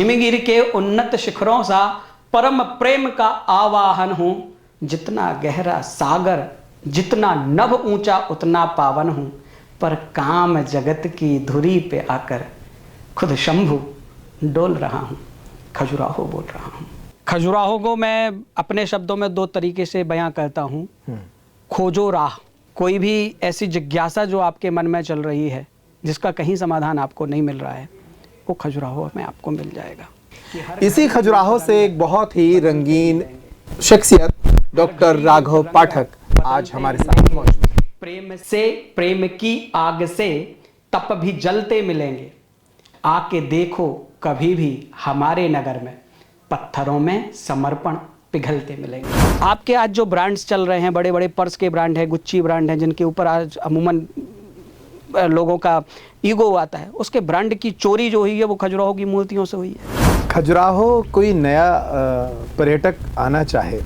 हिमगिरी के उन्नत शिखरों सा परम प्रेम का आवाहन हूं। जितना गहरा सागर, जितना नभ ऊंचा उतना पावन हूं। पर काम जगत की धुरी पे आकर खुद शंभु डोल रहा हूं। खजुराहो बोल रहा हूं। खजुराहो को मैं अपने शब्दों में दो तरीके से बयां करता हूं। खोजो राह। कोई भी ऐसी जिज्ञासा जो आपके मन में चल रही है, जिसका कहीं समाधान आपको नहीं मिल रहा है, वो खजुराहो में आपको मिल जाएगा। इसी खजुराहो से एक बहुत ही रंगीन शख्सियत डॉक्टर राघव पाठक आज हमारे साथ मौजूद है। प्रेम से, प्रेम की आग से तप भी जलते मिलेंगे। आके देखो कभी भी हमारे नगर में पत्थरों में समर्पण पिघलते मिलेंगे। आपके आज जो ब्रांड्स चल रहे हैं, बड़े बड़े पर्स के ब्रांड है, गुच्ची ब्रांड है, जिनके ऊपर आज अमूमन लोगों का ईगो आता है, उसके ब्रांड की चोरी जो हुई है वो खजुराहो की मूर्तियों से हुई है। खजुराहो कोई नया पर्यटक आना चाहे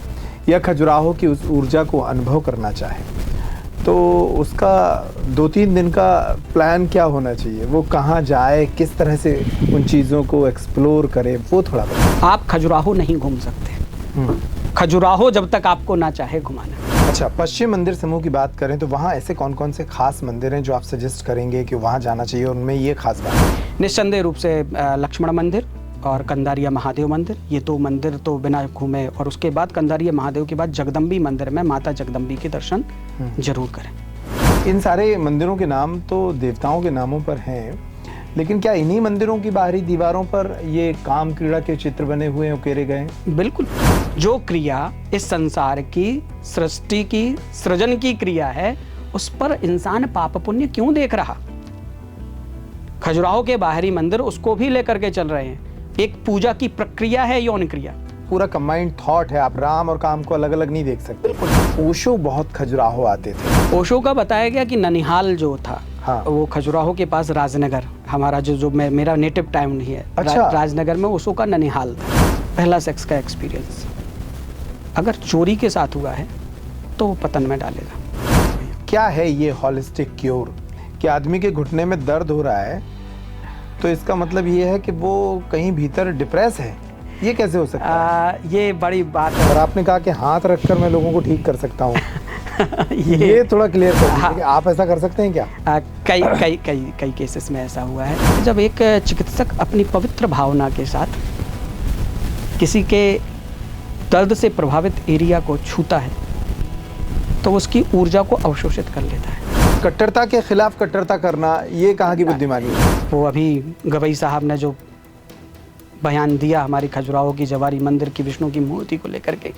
या खजुराहो की उस ऊर्जा को अनुभव करना चाहे, तो उसका 2-3 दिन का प्लान क्या होना चाहिए? वो कहाँ जाए, किस तरह से उन चीज़ों को एक्सप्लोर करे, वो थोड़ा बताएं। आप खजुराहो नहीं घूम सकते। खजुराहो जब तक आपको ना चाहे घुमाना। अच्छा, पश्चिम मंदिर समूह की बात करें तो वहाँ ऐसे कौन कौन से खास मंदिर हैं जो आप सजेस्ट करेंगे कि वहाँ जाना चाहिए, उनमें ये खास बात है? निस्संदेह रूप से लक्ष्मण मंदिर और कंदारिया महादेव मंदिर, ये दो मंदिर तो बिना घूमे, और उसके बाद कंदारिया महादेव के बाद जगदम्बी मंदिर में माता जगदम्बी के दर्शन जरूर करें। इन सारे मंदिरों के नाम तो देवताओं के नामों पर हैं, लेकिन क्या इन्हीं मंदिरों की बाहरी दीवारों पर ये काम क्रीड़ा के चित्र बने हुए हैं, उकेरे गए हैं? बिल्कुल। जो क्रिया इस संसार की सृष्टि की सृजन की क्रिया है, उस पर इंसान पाप पुण्य क्यों देख रहा? खजुराहो के बाहरी मंदिर उसको भी लेकर के चल रहे हैं। एक पूजा की प्रक्रिया है, यौन क्रिया। पूरा कंबाइंड थॉट है, आप राम और काम को अलग अलग नहीं देख सकते। ओशो बहुत खजुराहो आते थे। ओशो का बताया गया कि ननिहाल जो था, हाँ। वो खजुराहो के पास राजनगर, हमारा जो मेरा नेटिव टाउन नहीं है। अच्छा। राजनगर में ओशो का ननिहाल था। पहला सेक्स का एक्सपीरियंस अगर चोरी के साथ हुआ है तो वो पतन में डालेगा। क्या है ये हॉलिस्टिक क्योर? कि आदमी के घुटने में दर्द हो रहा है तो इसका मतलब ये है कि वो कहीं भीतर डिप्रेस है? ये कैसे हो सकता है? ये बड़ी बात है। और आपने कहा कि हाथ रखकर मैं लोगों को ठीक कर सकता हूँ। ये थोड़ा क्लियर कर दीजिए कि आप ऐसा कर सकते हैं क्या? कई केसेस में ऐसा हुआ है। जब एक चिकित्सक अपनी पवित्र भावना के साथ किसी के दर्द से प्रभावित एरिया को छूता है तो उसकी ऊर्जा को अवशोषित कर लेता है। कट्टरता के खिलाफ कट्टरता करना, ये कहाँ की बुद्धिमानी है? वो अभी गवई साहब ने जो बयान दिया हमारी खजुराहो की जवारी मंदिर की विष्णु की मूर्ति को लेकर के,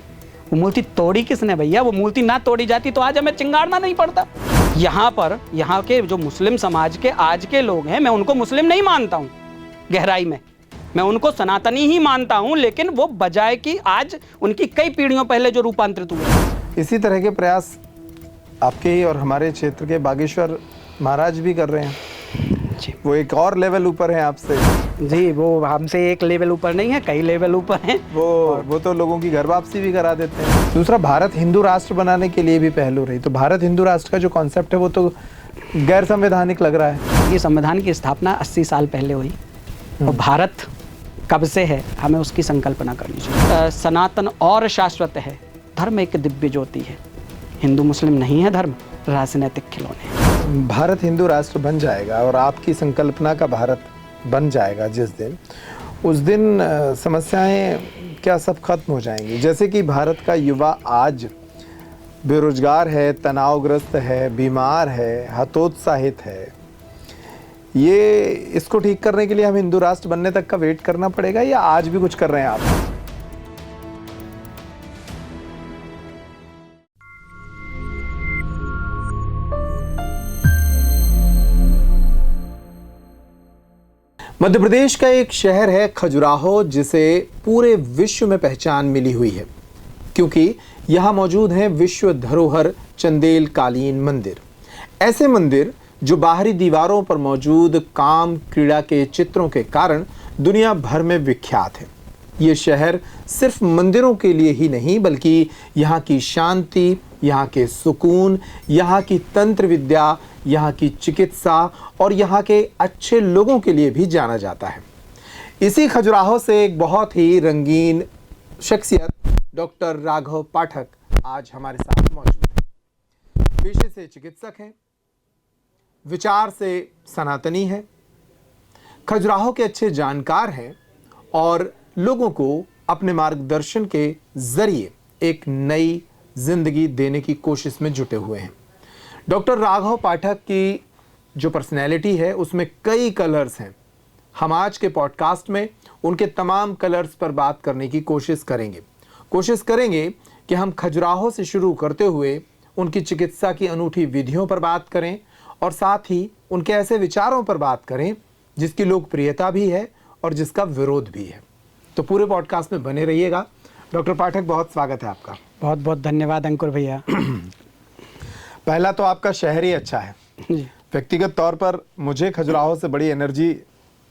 वो मूर्ति तोड़ी किसने भैया? वो मूर्ति ना तोड़ी जाती तो आज हमें चिंगारना नहीं पड़ता। यहाँ पर यहाँ के जो मुस्लिम समाज के आज के लोग हैं, मैं उनको मुस्लिम नहीं मानता हूँ, गहराई में मैं उनको सनातनी ही मानता हूँ, लेकिन वो बजाय कि आज उनकी कई पीढ़ियों पहले जो रूपांतरित हुए। इसी तरह के प्रयास आपके ही और हमारे क्षेत्र के बागेश्वर महाराज भी कर रहे हैं जी। वो एक और लेवल ऊपर है आपसे जी। वो हमसे एक लेवल ऊपर नहीं है, कई लेवल ऊपर हैं। वो तो लोगों की घर वापसी भी करा देते हैं। दूसरा, भारत हिंदू राष्ट्र बनाने के लिए भी पहल हो रही, तो भारत हिंदू राष्ट्र का जो कॉन्सेप्ट है वो तो गैर संवैधानिक लग रहा है। ये संविधान की स्थापना 80 साल पहले हुई और भारत कब से है, हमें उसकी संकल्पना करनी चाहिए। सनातन और शाश्वत है, धर्म एक दिव्य ज्योति है। हिंदू मुस्लिम नहीं है धर्म, राजनीतिक खिलौने। भारत हिंदू राष्ट्र बन जाएगा और आपकी संकल्पना का भारत बन जाएगा जिस दिन, उस दिन समस्याएं क्या सब खत्म हो जाएंगी? जैसे कि भारत का युवा आज बेरोजगार है, तनावग्रस्त है, बीमार है, हतोत्साहित है, ये इसको ठीक करने के लिए हम हिंदू राष्ट्र बनने तक का वेट करना पड़ेगा या आज भी कुछ कर रहे हैं आप? मध्य प्रदेश का एक शहर है खजुराहो, जिसे पूरे विश्व में पहचान मिली हुई है क्योंकि यहाँ मौजूद हैं विश्व धरोहर चंदेल कालीन मंदिर। ऐसे मंदिर जो बाहरी दीवारों पर मौजूद काम क्रीड़ा के चित्रों के कारण दुनिया भर में विख्यात है। ये शहर सिर्फ मंदिरों के लिए ही नहीं बल्कि यहाँ की शांति, यहाँ के सुकून, यहाँ की तंत्र विद्या, यहाँ की चिकित्सा और यहाँ के अच्छे लोगों के लिए भी जाना जाता है। इसी खजुराहो से एक बहुत ही रंगीन शख्सियत डॉक्टर राघव पाठक आज हमारे साथ मौजूद है। पेशे से चिकित्सक हैं, विचार से सनातनी हैं, खजुराहो के अच्छे जानकार हैं और लोगों को अपने मार्गदर्शन के जरिए एक नई जिंदगी देने की कोशिश में जुटे हुए हैं। डॉक्टर राघव पाठक की जो पर्सनैलिटी है उसमें कई कलर्स हैं। हम आज के पॉडकास्ट में उनके तमाम कलर्स पर बात करने की कोशिश करेंगे कि हम खजुराहो से शुरू करते हुए उनकी चिकित्सा की अनूठी विधियों पर बात करें और साथ ही उनके ऐसे विचारों पर बात करें जिसकी लोकप्रियता भी है और जिसका विरोध भी है। तो पूरे पॉडकास्ट में बने रहिएगा। डॉक्टर पाठक, बहुत स्वागत है आपका। बहुत बहुत धन्यवाद अंकुर भैया। पहला तो आपका शहर ही अच्छा है। व्यक्तिगत तौर पर मुझे खजुराहो से बड़ी एनर्जी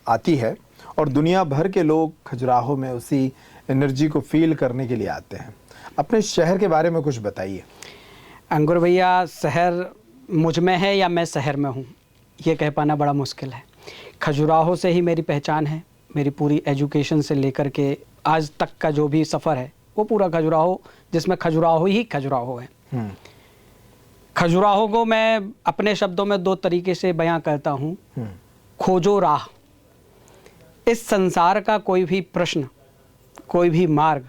आती है और दुनिया भर के लोग खजुराहो में उसी एनर्जी को फील करने के लिए आते हैं। अपने शहर के बारे में कुछ बताइए। अंकुर भैया, शहर मुझ में है या मैं शहर में हूँ, ये कह पाना बड़ा मुश्किल है। खजुराहो से ही मेरी पहचान है। मेरी पूरी एजुकेशन से लेकर के आज तक का जो भी सफ़र है वो पूरा खजुराहो, जिसमें खजुराहो ही खजुराहो है। खजुराहो को मैं अपने शब्दों में दो तरीके से बयां करता हूँ। खोजो राह। इस संसार का कोई भी प्रश्न, कोई भी मार्ग,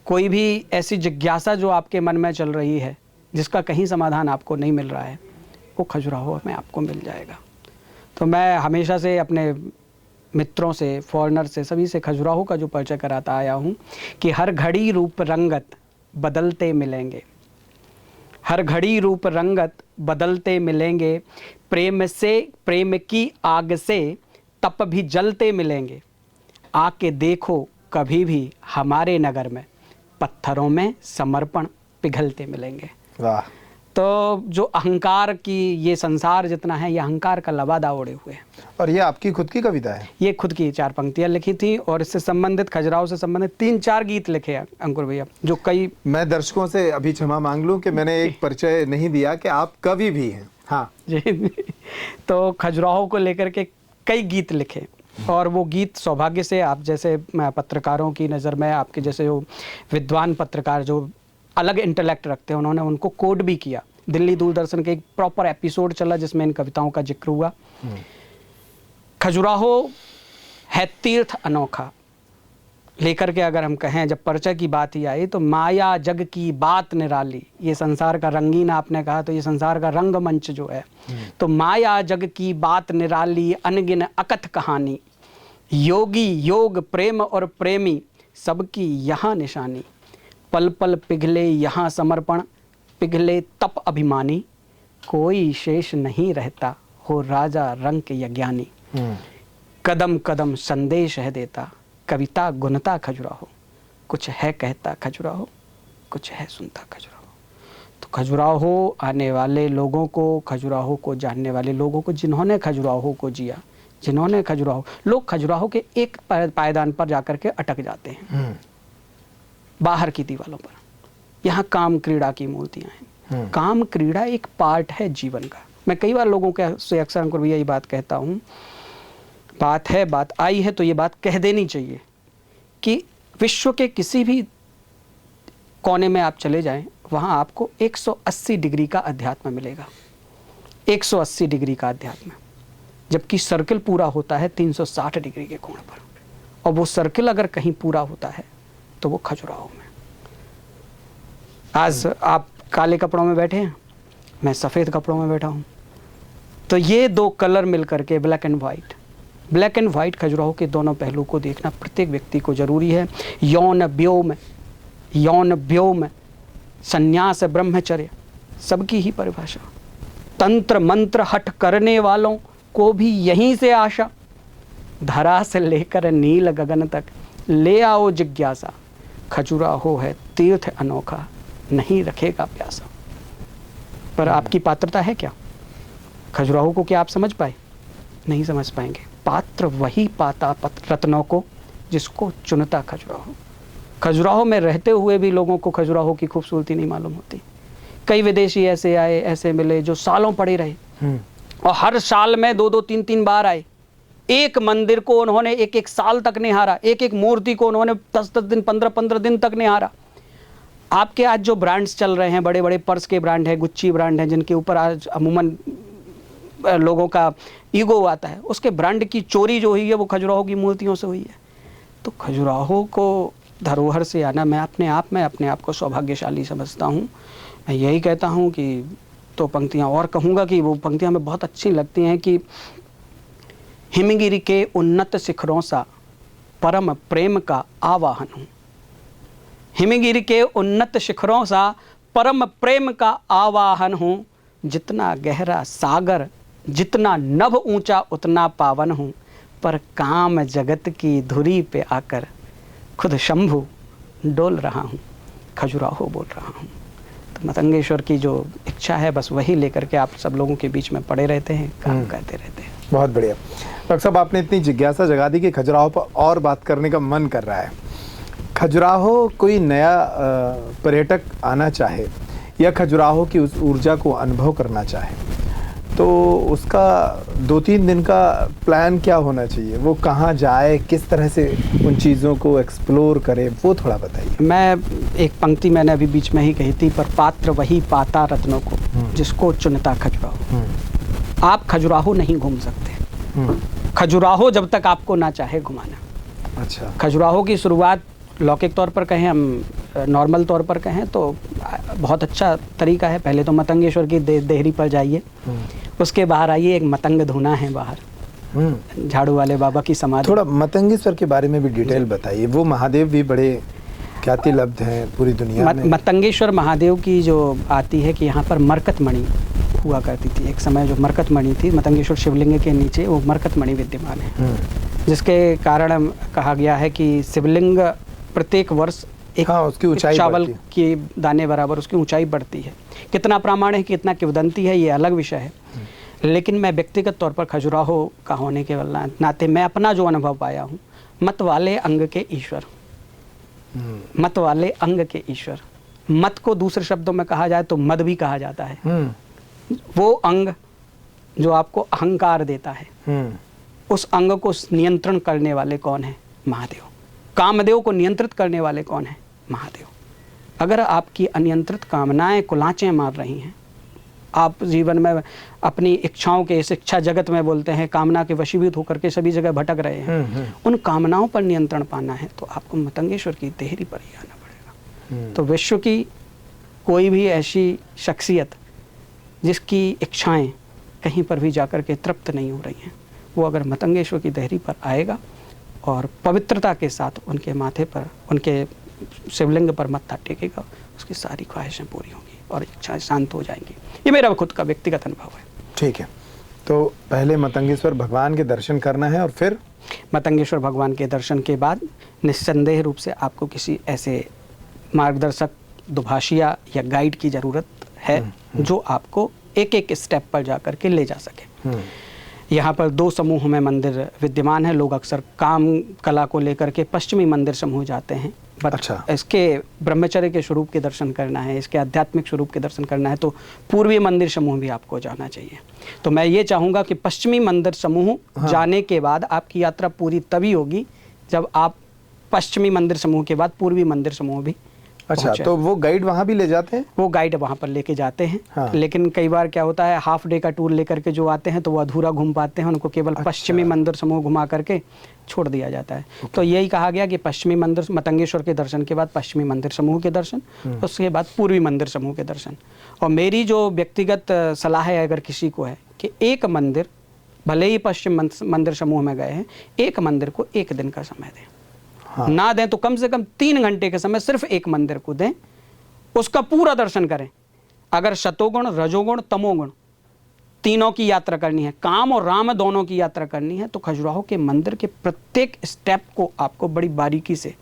कोई भी ऐसी जिज्ञासा जो आपके मन में चल रही है जिसका कहीं समाधान आपको नहीं मिल रहा है, वो खजुराहो में आपको मिल जाएगा। तो मैं हमेशा से अपने मित्रों से, फॉरेनर से, सभी से खजुराहो का जो परिचय कराता आया हूँ कि हर घड़ी रूप रंगत बदलते मिलेंगे, हर घड़ी रूप रंगत बदलते मिलेंगे, प्रेम से, प्रेम की आग से तप भी जलते मिलेंगे। आके देखो कभी भी हमारे नगर में पत्थरों में समर्पण पिघलते मिलेंगे। वाह। तो जो अहंकार की, ये संसार जितना है ये अहंकार का लबादा ओढ़े हुए है। और ये आपकी खुद की कविता है? ये खुद की 4 पंक्तियां लिखी थी और इससे संबंधित, खजुराहो से संबंधित 3-4 गीत लिखे हैं अंकुर भैया, जो कई। मैं दर्शकों से अभी क्षमा मांग लूं कि मैंने एक परिचय नहीं दिया कि आप कवि भी हैं। हाँ जी। तो खजुराहो को लेकर के कई गीत लिखे और वो गीत सौभाग्य से आप जैसे पत्रकारों की नज़र में, आपके जैसे वो विद्वान पत्रकार जो अलग इंटेलेक्ट रखते हैं, उन्होंने उनको कोड भी किया। दिल्ली दूरदर्शन के एक प्रॉपर एपिसोड चला जिसमें इन कविताओं का जिक्र हुआ। खजुराहो है तीर्थ अनोखा लेकर के अगर हम कहें, जब परिचय की बात ही आई तो माया जग की बात निराली। ये संसार का रंगीन आपने कहा, तो ये संसार का रंगमंच जो है, तो माया जग की बात निराली, अनगिन अकथ कहानी, योगी योग प्रेम और प्रेमी सबकी यहाँ निशानी, पल पल पिघले यहाँ समर्पण, पिघले तप अभिमानी, कोई शेष नहीं रहता हो राजा रंग यज्ञानी, कदम कदम संदेश है देता, कविता गुनता खजुराहो, कुछ है कहता खजुराहो, कुछ है सुनता खजुराहो। तो खजुराहो आने वाले लोगों को, खजुराहो को जानने वाले लोगों को, जिन्होंने खजुराहो को जिया, जिन्होंने खजुराहो, लोग खजुराहो के एक पायदान पर जाकर के अटक जाते हैं, बाहर की दीवारों पर। यहाँ काम क्रीड़ा की मूर्तियाँ हैं। काम क्रीड़ा एक पार्ट है जीवन का। मैं कई बार लोगों के से अक्सर अंकुर भैया ये बात कहता हूँ, बात आई है तो ये बात कह देनी चाहिए कि विश्व के किसी भी कोने में आप चले जाएं, वहाँ आपको 180 डिग्री का अध्यात्म मिलेगा। 180 डिग्री का अध्यात्म, जबकि सर्कल पूरा होता है 360 डिग्री के कोण पर। और वो सर्कल अगर कहीं पूरा होता है तो वो खजुराहो में। आज आप काले कपड़ों में बैठे हैं, मैं सफ़ेद कपड़ों में बैठा हूँ, तो ये दो कलर मिल करके ब्लैक एंड वाइट खजुराहो के दोनों पहलू को देखना प्रत्येक व्यक्ति को जरूरी है। यौन व्योम संन्यास ब्रह्मचर्य सबकी ही परिभाषा। तंत्र मंत्र हठ करने वालों को भी यहीं से आशा, धरा से लेकर नील गगन तक ले आओ जिज्ञासा, खजुराहो है तीर्थ अनोखा नहीं रखेगा प्यासा। पर आपकी पात्रता है क्या? खजुराहो को क्या आप समझ पाए? नहीं समझ पाएंगे। पात्र वही पाता रत्नों को जिसको चुनता खजुराहो। खजुराहो में रहते हुए भी लोगों को खजुराहो की खूबसूरती नहीं मालूम होती। कई विदेशी ऐसे आए, ऐसे मिले जो सालों पड़े रहे और हर साल में 2-2, 3-3 बार आए एक मंदिर को उन्होंने एक एक साल तक निहारा, एक एक मूर्ति को उन्होंने 10-10 दिन 15-15 दिन तक निहारा। आपके आज जो ब्रांड्स चल रहे हैं, बड़े बड़े पर्स के ब्रांड है, गुच्ची ब्रांड है, जिनके ऊपर आज अमूमन लोगों का ईगो आता है, उसके ब्रांड की चोरी जो हुई है वो खजुराहो की मूर्तियों से हुई है। तो खजुराहो को धरोहर से आना, मैं अपने आप को सौभाग्यशाली समझता हूँ। मैं यही कहता हूँ कि तो पंक्तियाँ और कहूँगा कि वो पंक्तियाँ हमें बहुत अच्छी लगती हैं कि हिमगिरी के उन्नत शिखरों सा परम प्रेम का आवाहन हूँ। हिमगिरी के उन्नत शिखरों सा परम प्रेम का आवाहन हूँ। जितना गहरा सागर, जितना नभ ऊंचा उतना पावन हूँ। पर काम जगत की धुरी पे आकर खुद शंभु डोल रहा हूँ, खजुराहो बोल रहा हूँ। तो मतंगेश्वर की जो इच्छा है बस वही लेकर के आप सब लोगों के बीच में पड़े रहते हैं, काम करते रहते हैं। बहुत बढ़िया डॉक्टर साहब, आपने इतनी जिज्ञासा जगा दी कि खजुराहो पर और बात करने का मन कर रहा है। खजुराहो कोई नया पर्यटक आना चाहे या खजुराहो की उस ऊर्जा को अनुभव करना चाहे तो उसका 2-3 दिन का प्लान क्या होना चाहिए? वो कहाँ जाए, किस तरह से उन चीज़ों को एक्सप्लोर करे, वो थोड़ा बताइए। मैं एक पंक्ति मैंने अभी बीच में ही कही थी, पर पात्र वही पाता रत्नों को जिसको चुनता खजुराहो। आप खजुराहो नहीं घूम सकते, खजुराहो जब तक आपको ना चाहे घुमाना। अच्छा। खजुराहो की शुरुआत लौकिक तौर पर कहें, हम नॉर्मल तौर पर कहें तो बहुत अच्छा तरीका है। पहले तो मतंगेश्वर की देहरी पर जाइए, उसके बाहर आइए, एक मतंग धुना है बाहर, झाड़ू वाले बाबा की समाधि। थोड़ा मतंगेश्वर के बारे में भी डिटेल बताइए। वो महादेव भी बड़े ख्यातिलब्ध हैं पूरी दुनिया में। मतंगेश्वर महादेव की जो आती है कि यहाँ पर मरकत मणि हुआ करती थी एक समय, जो मरकत मणि थी मतंगेश्वर शिवलिंग के नीचे, वो मरकत मणि विद्यमान है, जिसके कारण कहा गया है कि शिवलिंग प्रत्येक वर्ष एक उसकी ऊंचाई चावल के दाने बराबर उसकी ऊंचाई बढ़ती है। कितना प्रामाणिक है, कितना किंवदंती है, ये अलग विषय है। लेकिन मैं व्यक्तिगत तौर पर खजुराहो का होने के नाते मैं अपना जो अनुभव पाया हूँ, मत वाले अंग के ईश्वर, मत वाले अंग के ईश्वर। मत को दूसरे शब्दों में कहा जाए तो मद भी कहा जाता है। वो अंग जो आपको अहंकार देता है, उस अंग को नियंत्रण करने वाले कौन है? महादेव। कामदेव को नियंत्रित करने वाले कौन है? महादेव। अगर आपकी अनियंत्रित कामनाएं कुलांचे मार रही हैं, आप जीवन में अपनी इच्छाओं के, इस इच्छा जगत में बोलते हैं, कामना के वशीभूत होकर के सभी जगह भटक रहे हैं, उन कामनाओं पर नियंत्रण पाना है तो आपको मतंगेश्वर की देहरी पर ही आना पड़ेगा। तो विश्व की कोई भी ऐसी शख्सियत जिसकी इच्छाएं कहीं पर भी जाकर के तृप्त नहीं हो रही हैं, वो अगर मतंगेश्वर की देहरी पर आएगा और पवित्रता के साथ उनके माथे पर, उनके शिवलिंग पर मत्था टेकेगा, उसकी सारी ख्वाहिशें पूरी होंगी और इच्छाएं शांत हो जाएंगी। ये मेरा खुद का व्यक्तिगत अनुभव है। ठीक है, तो पहले मतंगेश्वर भगवान के दर्शन करना है और फिर मतंगेश्वर भगवान के दर्शन के बाद निस्संदेह रूप से आपको किसी ऐसे मार्गदर्शक, दुभाषिया या गाइड की ज़रूरत है जो आपको एक एक स्टेप पर जाकर के ले जा सके। यहाँ पर 2 समूह में मंदिर विद्यमान है। लोग अक्सर काम कला को लेकर के पश्चिमी मंदिर समूह जाते हैं, बट अच्छा। इसके ब्रह्मचर्य के स्वरूप के दर्शन करना है, इसके आध्यात्मिक स्वरूप के दर्शन करना है तो पूर्वी मंदिर समूह भी आपको जाना चाहिए। तो मैं ये चाहूँगा कि पश्चिमी मंदिर समूह जाने के बाद आपकी यात्रा पूरी तभी होगी जब आप पश्चिमी मंदिर समूह के बाद पूर्वी मंदिर समूह भी। अच्छा, तो वो गाइड वहाँ भी ले जाते हैं? वो गाइड वहाँ पर लेके जाते हैं। लेकिन कई बार क्या होता है, हाफ डे का टूर लेकर के जो आते हैं तो वो अधूरा घूम पाते हैं, उनको केवल पश्चिमी मंदिर समूह घुमा करके छोड़ दिया जाता है। तो यही कहा गया कि पश्चिमी मंदिर, मतंगेश्वर के दर्शन के बाद पश्चिमी मंदिर समूह के दर्शन, उसके बाद पूर्वी मंदिर समूह के दर्शन। और मेरी जो व्यक्तिगत सलाह है अगर किसी को है कि एक मंदिर, भले ही पश्चिम मंदिर समूह में गए हैं, एक मंदिर को 1 दिन का समय दें। ना दें तो कम से कम 3 घंटे के समय सिर्फ एक मंदिर को दें, उसका पूरा दर्शन करें। अगर शतोगुण, रजोगुण, तमोगुण तीनों की यात्रा करनी है, काम और राम दोनों की यात्रा करनी है, तो खजुराहो के मंदिर के प्रत्येक स्टेप को आपको बड़ी बारीकी से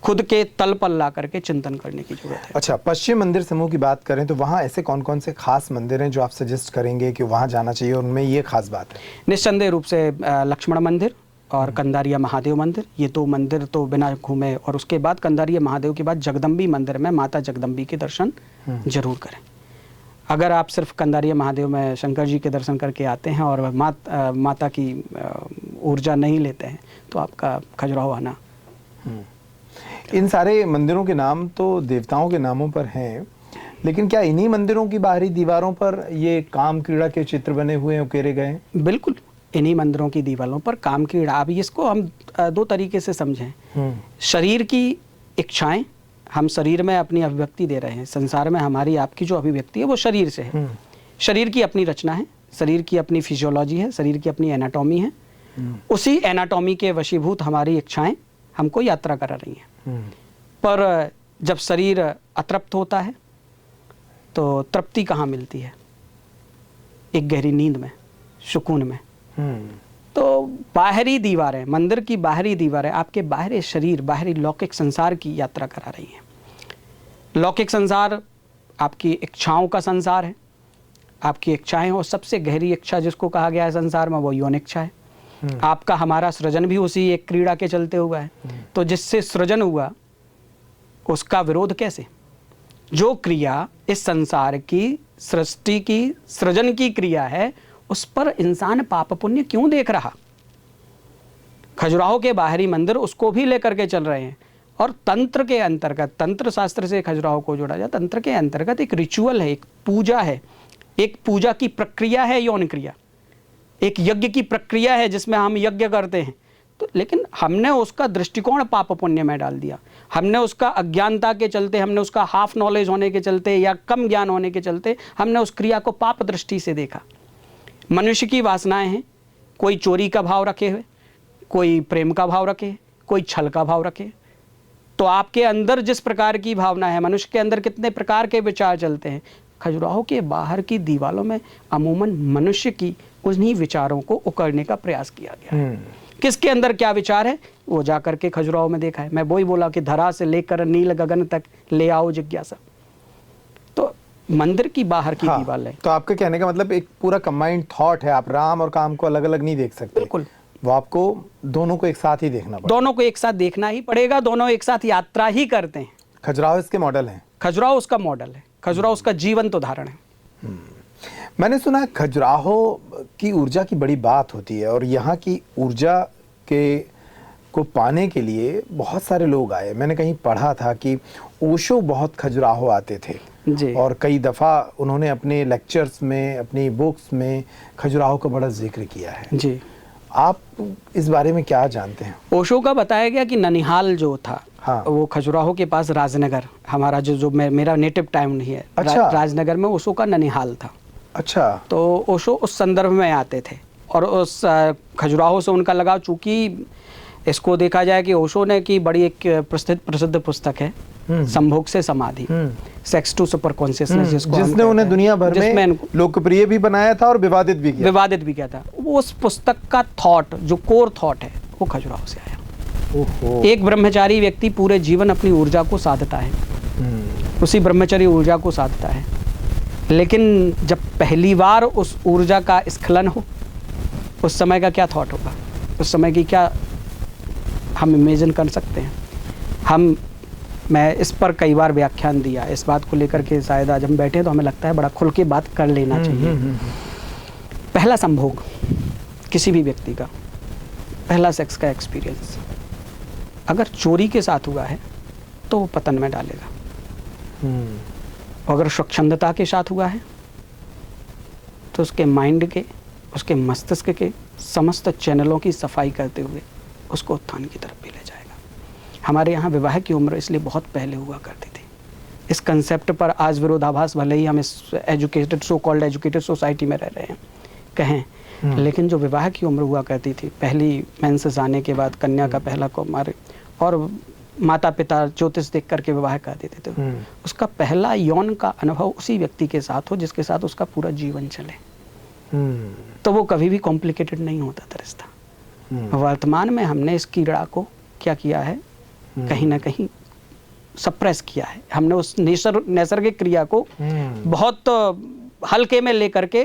खुद के तल पर ला करके चिंतन करने की जरूरत है। अच्छा, पश्चिम मंदिर समूह की बात करें तो वहाँ ऐसे कौन कौन से खास मंदिर हैं जो आप सजेस्ट करेंगे कि वहाँ जाना चाहिए और उनमें ये खास बात है? निस्संदेह रूप से लक्ष्मण मंदिर और कंदारिया महादेव मंदिर, ये 2 मंदिर तो बिना घूमे, और उसके बाद कंदारिया महादेव के बाद जगदम्बी मंदिर में माता जगदम्बी के दर्शन जरूर करें। अगर आप सिर्फ कंदारिया महादेव में शंकर जी के दर्शन करके आते हैं और माता की ऊर्जा नहीं लेते हैं तो आपका खजुराहो आना। इन सारे मंदिरों के नाम तो देवताओं के नामों पर हैं, लेकिन क्या इन्हीं मंदिरों की बाहरी दीवारों पर ये काम क्रीड़ा के चित्र बने हुए हैं, उकेरे गए हैं? बिल्कुल, इन्हीं मंदिरों की दीवारों पर काम क्रीड़ा। अब इसको हम दो तरीके से समझें। शरीर की इच्छाएं, हम शरीर में अपनी अभिव्यक्ति दे रहे हैं। संसार में हमारी आपकी जो अभिव्यक्ति है वो शरीर से है। शरीर की अपनी रचना है, शरीर की अपनी फिजियोलॉजी है, शरीर की अपनी एनाटॉमी है। उसी एनाटॉमी के वशीभूत हमारी इच्छाएं हमको यात्रा करा रही हैं। पर जब शरीर अतृप्त होता है तो तृप्ति कहाँ मिलती है? एक गहरी नींद में, सुकून में। तो बाहरी दीवारें, मंदिर की बाहरी दीवारें आपके बाहरी शरीर, बाहरी लौकिक संसार की यात्रा करा रही हैं। लौकिक संसार आपकी इच्छाओं का संसार है, आपकी इच्छाएं, और सबसे गहरी इच्छा जिसको कहा गया है संसार में वो यौन इच्छा है। आपका हमारा सृजन भी उसी एक क्रीड़ा के चलते हुआ है। तो जिससे सृजन हुआ उसका विरोध कैसे? जो क्रिया इस संसार की सृष्टि की सृजन की क्रिया है उस पर इंसान पाप पुण्य क्यों देख रहा? खजुराहो के बाहरी मंदिर उसको भी लेकर के चल रहे हैं। और तंत्र के अंतर्गत, तंत्र शास्त्र से खजुराहो को जोड़ा जाए, तंत्र के अंतर्गत एक रिचुअल है, एक पूजा है, एक पूजा की प्रक्रिया है यौन क्रिया, एक यज्ञ की प्रक्रिया है जिसमें हम यज्ञ करते हैं। तो लेकिन हमने उसका दृष्टिकोण पाप पुण्य में डाल दिया। हमने उसका अज्ञानता के चलते, हमने उसका हाफ नॉलेज होने के चलते या कम ज्ञान होने के चलते हमने उस क्रिया को पाप दृष्टि से देखा। मनुष्य की वासनाएं हैं, कोई चोरी का भाव रखे हुए, कोई प्रेम का भाव रखे, कोई छल का भाव रखे। तो आपके अंदर जिस प्रकार की भावना है, मनुष्य के अंदर कितने प्रकार के विचार चलते हैं, खजुराहो के बाहर की दीवारों में अमूमन मनुष्य की उन्हीं विचारों को उकरने का प्रयास किया गया है। किसके अंदर क्या विचार है वो जाकर के खजुराहो में देखा है। मैं वही बोला कि धरा से लेकर नील गगन तक ले आओ जिज्ञासा। तो मंदिर की बाहर की दीवार है। तो आपके कहने का मतलब एक पूरा कंबाइंड थॉट है, आप राम और काम को अलग अलग नहीं देख सकते। बिल्कुल, वो आपको दोनों को एक साथ ही देखना पड़ेगा। दोनों को एक साथ देखना ही पड़ेगा, दोनों एक साथ यात्रा ही करते हैं। खजुराहो इसके मॉडल हैं। खजुराहो उसका मॉडल है, खजुराहो उसका जीवंत उदाहरण है। मैंने सुना है खजुराहो की ऊर्जा की बड़ी बात होती है और यहाँ की ऊर्जा को पाने के लिए बहुत सारे लोग आए। मैंने कहीं पढ़ा था कि ओशो बहुत खजुराहो आते थे जी। और कई दफ़ा उन्होंने अपने लेक्चर्स में, अपनी बुक्स में खजुराहो का बड़ा जिक्र किया है जी। आप इस बारे में क्या जानते हैं? ओशो का बताया गया कि ननिहाल जो था, हाँ। वो खजुराहो के पास राजनगर, हमारा जो मेरा नेटिव टाउन नहीं है। अच्छा। राजनगर में ओशो का ननिहाल था। अच्छा। तो ओशो उस संदर्भ में आते थे और उस खजुराहो से उनका लगाव, चूंकि इसको देखा जाए कि ओशो ने की बड़ी एक प्रसिद्ध पुस्तक है संभोग से समाधि, सेक्स टू सुपर कॉन्शियसनेस, जिसने उन्हें दुनिया भर में लोकप्रिय भी बनाया था और विवादित भी किया था। उस पुस्तक का थॉट, जो कोर थॉट है, वो खजुराहो से आया। ओहो। एक ब्रह्मचारी व्यक्ति पूरे जीवन अपनी ऊर्जा को साधता है, उसी ब्रह्मचारी ऊर्जा को साधता है, लेकिन जब पहली बार उस ऊर्जा का स्खलन हो, उस समय का क्या थॉट होगा, उस समय की क्या हम इमेजिन कर सकते हैं। मैं इस पर कई बार व्याख्यान दिया, इस बात को लेकर के शायद आज हम बैठे तो हमें लगता है बड़ा खुल के बात कर लेना चाहिए। पहला संभोग किसी भी व्यक्ति का, पहला सेक्स का एक्सपीरियंस अगर चोरी के साथ हुआ है तो वो पतन में डालेगा, अगर स्वच्छंदता के साथ हुआ है तो उसके माइंड के, उसके मस्तिष्क के समस्त चैनलों की सफाई करते हुए उसको उत्थान की तरफ भी ले जाएगा। हमारे यहाँ विवाह की उम्र इसलिए बहुत पहले हुआ करती थी। इस कंसेप्ट पर आज विरोधाभास, भले ही हम इस educated, so called educated society में रह रहे हैं कहें, लेकिन जो विवाह की उम्र हुआ करती थी, पहली मेंसेस आने के बाद कन्या का पहला कौमार, और माता पिता ज्योतिष देख करके विवाह कर देते थे, उसका पहला यौन का अनुभव उसी व्यक्ति के साथ हो जिसके साथ उसका पूरा जीवन चले, तो वो कभी भी कॉम्प्लिकेटेड नहीं होता था रिश्ता। वर्तमान में हमने इस कीड़ा को क्या किया है, कहीं ना कहीं सप्रेस किया है। हमने उस नैसर्गिक क्रिया को बहुत हल्के में लेकर के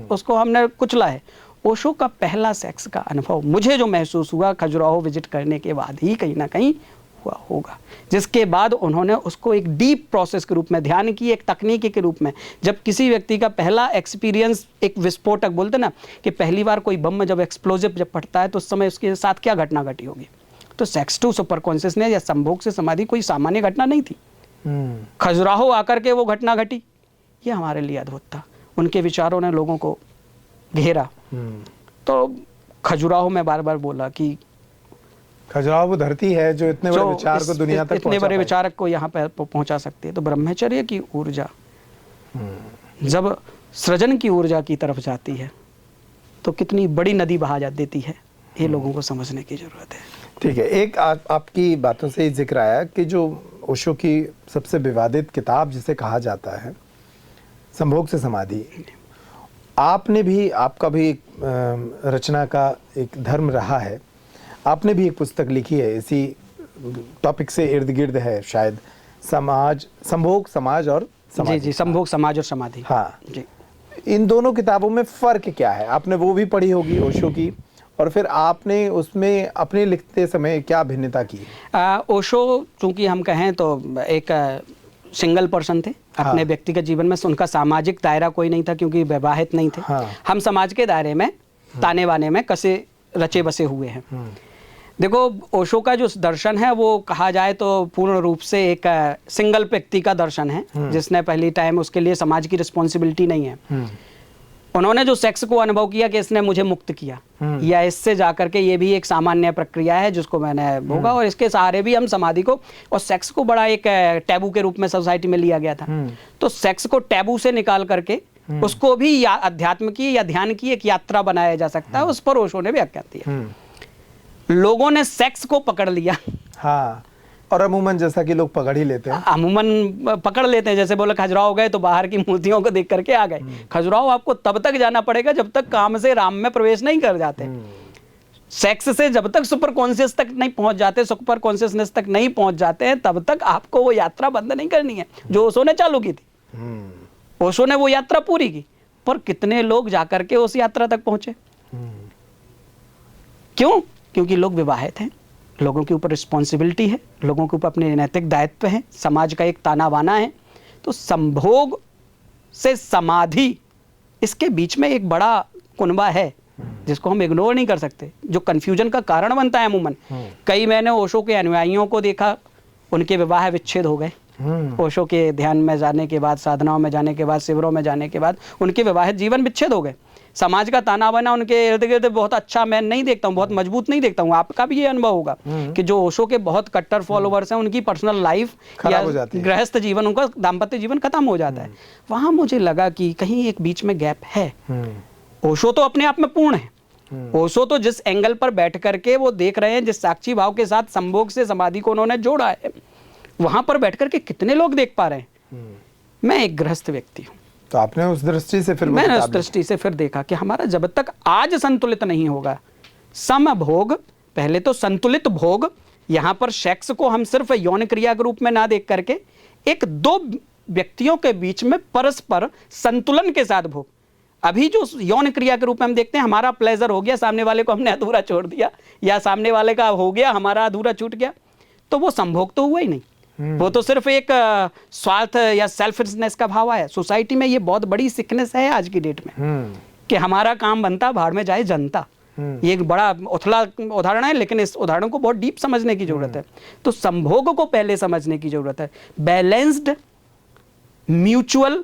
उसको हमने कुचला है। ओशो का पहला सेक्स का अनुभव मुझे जो महसूस हुआ खजुराहो विजिट करने के बाद ही कहीं ना कहीं हुआ होगा। जिसके बाद उन्होंने उसको एक डीप प्रोसेस के रूप में, ध्यान की एक तकनीक के रूप में, जब किसी व्यक्ति का पहला एक्सपीरियंस, एक विस्फोटक बोलते ना कि पहली बार कोई बम में जब एक्सप्लोजिव जब फटता है तो उस समय उसके साथ क्या घटना घटी होगी। तो सेक्स टू सुपर कॉन्शियसनेस या संभोग से समाधि कोई सामान्य घटना नहीं थी। खजुराहो आकर के वो घटना घटी, ये हमारे लिए अद्भुत था। उनके विचारों ने लोगों को घेरा। तो खजुराहो में बार बार बोला कि खजुराहो वो धरती है जो इतने बड़े विचार को दुनिया तक इतने बड़े विचारक को यहाँ पर पहुंचा सकती है। तो ब्रह्मचर्य की ऊर्जा जब सृजन की ऊर्जा की तरफ जाती है तो कितनी बड़ी नदी बहा जा देती है, ये लोगों को समझने की जरूरत है। ठीक है, एक आपकी बातों से जिक्र आया कि जो ओशो की सबसे विवादित किताब जिसे कहा जाता है संभोग से समाधि, आपने भी, आपका भी रचना का एक धर्म रहा है, आपने भी एक पुस्तक लिखी है इसी टॉपिक से इर्द गिर्द है शायद, समाज, संभोग, समाज और समाधि। जी, संभोग, समाज और समाधि। हाँ जी। इन दोनों किताबों में फ़र्क क्या है? आपने वो भी पढ़ी होगी ओशो की, और फिर आपने उसमें अपने लिखते समय क्या भिन्नता की? ओशो चूंकि हम कहें तो एक सिंगल पर्सन थे अपने व्यक्तिगत जीवन में, उनका सामाजिक दायरा कोई नहीं था क्योंकि विवाहित नहीं थे। हम समाज के दायरे में ताने बाने में कसे रचे बसे हुए हैं। देखो, ओशो का जो दर्शन है वो कहा जाए तो पूर्ण रूप से एक सिंगल व्यक्ति का दर्शन है, जिसने पहली टाइम, उसके लिए समाज की रिस्पॉन्सिबिलिटी नहीं है। उन्होंने जो सेक्स को अनुभव किया कि इसने मुझे मुक्त किया, या इससे जाकर के ये भी एक सामान्य प्रक्रिया है जिसको मैंने भोगा, और इसके सहारे भी हम समाधि को और सेक्स को बड़ा एक टैबू के रूप में सोसाइटी में लिया गया था। तो सेक्स को टैबू से निकाल करके उसको भी या अध्यात्म की या ध्यान की एक यात्रा बनाया जा सकता है, उस पर ओशो ने व्याख्या दिया। लोगों ने सेक्स को पकड़ लिया। हाँ, और अमूमन जैसा कि लोग पकड़ ही लेते हैं, अमूमन पकड़ लेते हैं। जैसे बोले खजुराहो गए तो बाहर की मूर्तियों को देख करके आ गए। खजुराहो आपको तब तक जाना पड़ेगा जब तक काम से राम में प्रवेश नहीं कर जाते। सेक्स से जब तक सुपर कॉन्शियस तक नहीं पहुंच जाते, सुपर कॉन्शियसनेस तक नहीं पहुंच जाते हैं, तब तक आपको वो यात्रा बंद नहीं करनी है जो ओशो ने चालू की थी। ओशो ने वो यात्रा पूरी की, पर कितने लोग जाकर के उस यात्रा तक पहुंचे? क्यों? क्योंकि लोग विवाहित हैं, लोगों के ऊपर रिस्पॉन्सिबिलिटी है, लोगों के ऊपर अपने नैतिक दायित्व है, समाज का एक ताना बाना है। तो संभोग से समाधि, इसके बीच में एक बड़ा कुनबा है जिसको हम इग्नोर नहीं कर सकते, जो कंफ्यूजन का कारण बनता है अमूमन। कई मैंने ओशो के अनुयायियों को देखा, उनके विवाह विच्छेद हो गए। ओशो के ध्यान में जाने के बाद, साधनाओं में जाने के बाद, शिविरों में जाने के बाद उनके विवाहित जीवन विच्छेद हो गए। समाज का ताना बाना उनके इर्द गिर्द बहुत अच्छा मैं नहीं देखता हूँ, बहुत मजबूत नहीं देखता हूँ। आपका भी ये अनुभव होगा कि जो ओशो के बहुत कट्टर फॉलोवर्स हैं, उनकी पर्सनल लाइफ या गृहस्थ जीवन, उनका दाम्पत्य जीवन खत्म हो जाता है। वहां मुझे लगा कि कहीं एक बीच में गैप है। ओशो तो अपने आप में पूर्ण है। ओशो तो जिस एंगल पर बैठ करके वो देख रहे हैं, जिस साक्षी भाव के साथ संभोग से समाधि को उन्होंने जोड़ा है, वहां पर बैठ करके कितने लोग देख पा रहे हैं। मैं एक गृहस्थ व्यक्ति हूँ, तो आपने उस दृष्टि से फिर, मैंने उस दृष्टि से फिर देखा कि हमारा जब तक आज संतुलित नहीं होगा, समभोग, पहले तो संतुलित भोग, यहाँ पर सेक्स को हम सिर्फ यौन क्रिया के रूप में ना देख करके एक दो व्यक्तियों के बीच में परस्पर संतुलन के साथ भोग। अभी जो यौन क्रिया के रूप में हम देखते हैं, हमारा प्लेजर हो गया, सामने वाले को हमने अधूरा छोड़ दिया, या सामने वाले का हो गया, हमारा अधूरा छूट गया, तो वो संभोग तो हुआ ही नहीं। वो तो सिर्फ एक स्वार्थ या सेल्फिशनेस का भाव है। सोसाइटी में ये बहुत बड़ी सिकनेस है आज की डेट में कि हमारा काम बनता, भाड़ में जाए जनता। ये एक बड़ा उथला उदाहरण है, लेकिन इस उदाहरण को बहुत डीप समझने की जरूरत है। तो संभोग को पहले समझने की जरूरत है। बैलेंस्ड म्यूचुअल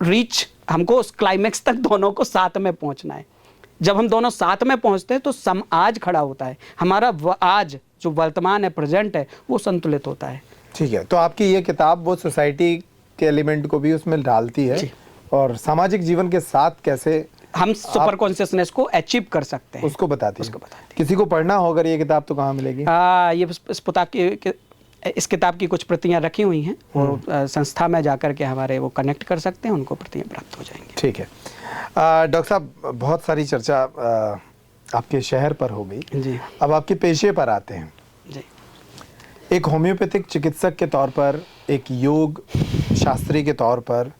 रीच, हमको उस क्लाइमेक्स तक दोनों को साथ में पहुंचना है। जब हम दोनों साथ में पहुंचते हैं तो आज खड़ा होता है, हमारा आज जो वर्तमान है, प्रेजेंट है, वो संतुलित होता है। ठीक है, तो आपकी ये किताब वो सोसाइटी के एलिमेंट को भी उसमें डालती है, और सामाजिक जीवन के साथ कैसे हम सुपर कॉन्शियसनेस को अचीव कर सकते हैं उसको बताती है। किसी को पढ़ना हो अगर ये किताब तो कहाँ मिलेगी? ये इस किताब की कुछ प्रतियां रखी हुई हैं, और संस्था में जाकर के हमारे वो कनेक्ट कर सकते हैं, उनको प्रतियां प्राप्त हो जाएंगी। ठीक है डॉक्टर साहब, बहुत सारी चर्चा आपके शहर पर हो गई जी। अब आपके पेशे पर आते हैं जी। एक होम्योपैथिक चिकित्सक के तौर पर, एक योग शास्त्री के तौर पर,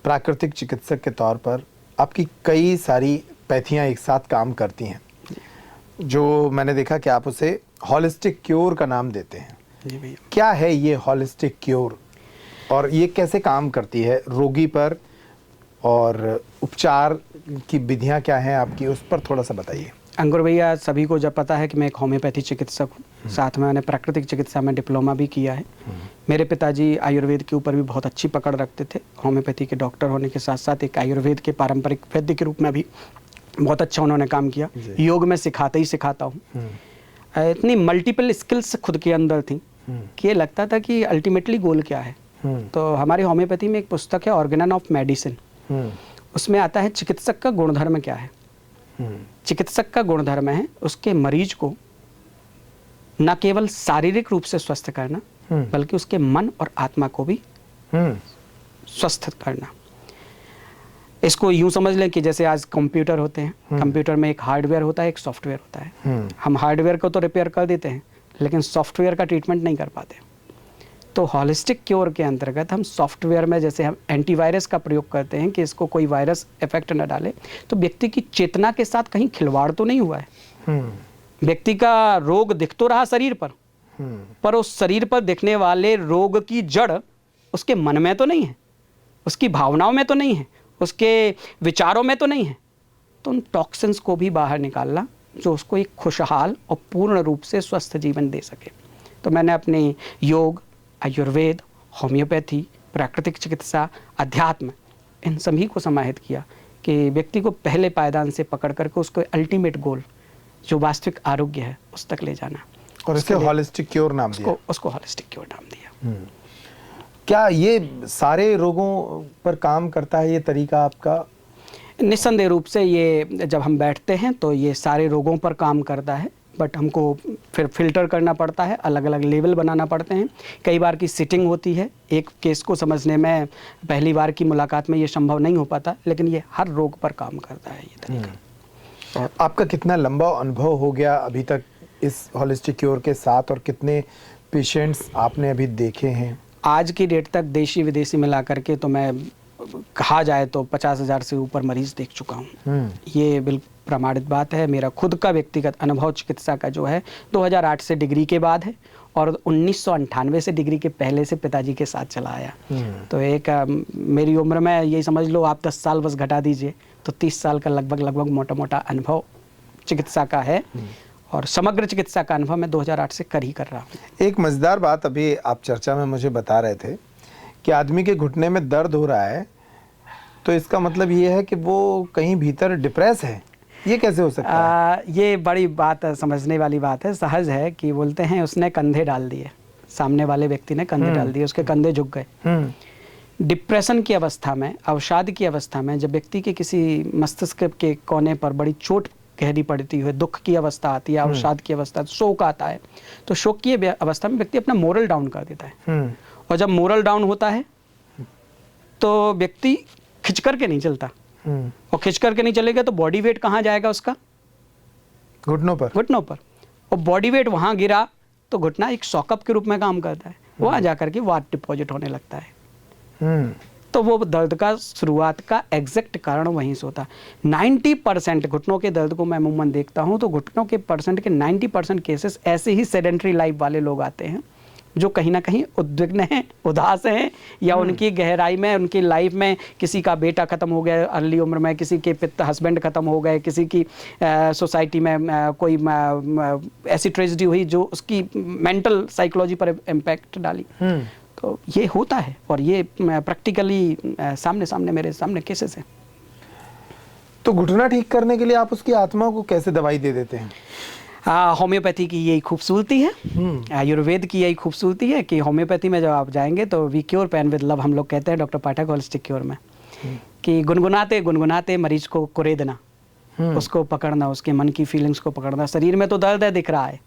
प्राकृतिक चिकित्सक के तौर पर आपकी कई सारी पैथियां एक साथ काम करती हैं, जो मैंने देखा कि आप उसे हॉलिस्टिक क्योर का नाम देते हैं। जी भैया। क्या है ये हॉलिस्टिक क्योर और ये कैसे काम करती है रोगी पर, और उपचार की विधियां क्या हैं आपकी, उस पर थोड़ा सा बताइए। अंकुर भैया, सभी को जब पता है कि मैं एक होम्योपैथी चिकित्सक हूँ, साथ में मैंने प्राकृतिक चिकित्सा में डिप्लोमा भी किया है। मेरे पिताजी आयुर्वेद के ऊपर भी बहुत अच्छी पकड़ रखते थे। होम्योपैथी के डॉक्टर होने के साथ साथ एक आयुर्वेद के पारंपरिक वैद्य के रूप में भी बहुत अच्छा उन्होंने काम किया। योग में सिखाते ही सिखाता हूँ। इतनी मल्टीपल स्किल्स खुद के अंदर थी कि ये लगता था कि अल्टीमेटली गोल क्या है। तो हमारी होम्योपैथी में एक पुस्तक है ऑर्गेनन ऑफ मेडिसिन, उसमें आता है चिकित्सक का गुणधर्म क्या है। चिकित्सक का गुणधर्म है उसके मरीज को न केवल शारीरिक रूप से स्वस्थ करना, बल्कि उसके मन और आत्मा को भी स्वस्थ करना। इसको यूं समझ लें कि जैसे आज कंप्यूटर होते हैं, कंप्यूटर में एक हार्डवेयर होता है, एक सॉफ्टवेयर होता है। हम हार्डवेयर को तो रिपेयर कर देते हैं, लेकिन सॉफ्टवेयर का ट्रीटमेंट नहीं कर पाते। तो हॉलिस्टिक क्योर के अंतर्गत हम सॉफ्टवेयर में जैसे हम एंटीवायरस का प्रयोग करते हैं कि इसको कोई वायरस इफेक्ट न डाले, तो व्यक्ति की चेतना के साथ कहीं खिलवाड़ तो नहीं हुआ है। व्यक्ति का रोग दिख तो रहा शरीर पर उस शरीर पर दिखने वाले रोग की जड़ उसके मन में तो नहीं है, उसकी भावनाओं में तो नहीं है, उसके विचारों में तो नहीं है। तो उन टॉक्सिन्स को भी बाहर निकालना जो उसको एक खुशहाल और पूर्ण रूप से स्वस्थ जीवन दे सके। तो मैंने अपने योग, आयुर्वेद, होम्योपैथी, प्राकृतिक चिकित्सा, अध्यात्म, इन सभी को समाहित किया कि व्यक्ति को पहले पायदान से पकड़ करके उसको अल्टीमेट गोल जो वास्तविक आरोग्य है उस तक ले जाना। और इसके हॉलिस्टिक क्योर नाम दिया। उसको हॉलिस्टिक क्योर नाम दिया। क्या ये सारे रोगों पर काम करता है ये तरीका आपका? निस्संदेह रूप से ये जब हम बैठते हैं तो ये सारे रोगों पर काम करता है, बट हमको फिर फिल्टर करना पड़ता है, अलग अलग लेवल बनाना पड़ते हैं। कई बार की सिटिंग होती है, एक केस को समझने में पहली बार की मुलाकात में ये संभव नहीं हो पाता, लेकिन ये हर रोग पर काम करता है ये तरीका। और आपका कितना लंबा अनुभव हो गया अभी तक इस हॉलिस्टिक क्योर के साथ, और कितने पेशेंट्स आपने अभी देखे हैं? आज की डेट तक देशी विदेशी मिला करके तो मैं कहा जाए तो 50,000 से ऊपर मरीज देख चुका हूँ। ये बिल्कुल प्रमाणित बात है। मेरा खुद का व्यक्तिगत अनुभव चिकित्सा का जो है 2008 से डिग्री के बाद है, और 1998 से डिग्री के पहले से पिताजी के साथ चला आया। तो एक मेरी उम्र में यही समझ लो आप 10 साल बस घटा दीजिए तो 30 साल का लगभग मोटा मोटा अनुभव चिकित्सा का है, और समग्र चिकित्सा का अनुभव मैं 2008 से कर रहा हूँ। एक मजेदार बात अभी आप चर्चा में मुझे बता रहे थे कि आदमी के घुटने में दर्द हो रहा है, तो इसका मतलब ये है कि वो कहीं भीतर डिप्रेस है। ये कैसे हो सकता है? ये बड़ी बात समझने वाली बात है। सहज है कि बोलते हैं उसने कंधे डाल दिए, सामने वाले व्यक्ति ने कंधे डाल दिए, उसके कंधे झुक गए। डिप्रेशन की अवस्था में, अवसाद की अवस्था में, जब व्यक्ति के किसी मस्तिष्क के कोने पर बड़ी चोट गहरी पड़ती है, दुख की अवस्था आती है, अवसाद की अवस्था, शोक आता है, तो शोक की अवस्था में व्यक्ति अपना मोरल डाउन कर देता है। और जब मोरल डाउन होता है तो व्यक्ति खिंच करके नहीं चलता, और खिंच करके नहीं चलेगा तो बॉडी वेट कहाँ जाएगा उसका? घुटनों पर। और बॉडी वेट वहां गिरा तो घुटना एक सॉकअप के रूप में काम करता है, वहां जाकर के वाट डिपॉजिट होने लगता है। तो वो दर्द का शुरुआत का एग्जैक्ट कारण वहीं से होता है। 90% घुटनों के दर्द को मैं अमूमन देखता हूं तो घुटनों के परसेंट के 90% केसेस ऐसे ही सेडेंट्री लाइफ वाले लोग आते हैं जो कहीं ना कहीं उद्विग्न हैं, उदास हैं, या उनकी गहराई में, उनकी लाइफ में किसी का बेटा खत्म हो गया अर्ली उम्र में, किसी के हस्बैंड खत्म हो गए, किसी की सोसाइटी में कोई ऐसी ट्रेजेडी हुई जो उसकी मेंटल साइकोलॉजी पर इम्पैक्ट डाली। तो ये होता है, और ये प्रैक्टिकली सामने मेरे सामने केसेस हैं। तो घुटना ठीक करने के लिए आप उसकी आत्मा को कैसे दवाई दे देते हैं? होम्योपैथी की यही खूबसूरती है, आयुर्वेद की यही खूबसूरती है कि होम्योपैथी में जब आप जाएंगे तो we cure pain with love, हम लोग कहते हैं डॉक्टर पाठक होलिस्टिक क्योर में, कि गुनगुनाते गुनगुनाते मरीज को कुरेदना, उसको पकड़ना, उसके मन की फीलिंग्स को पकड़ना। शरीर में तो दर्द है, दिख रहा है,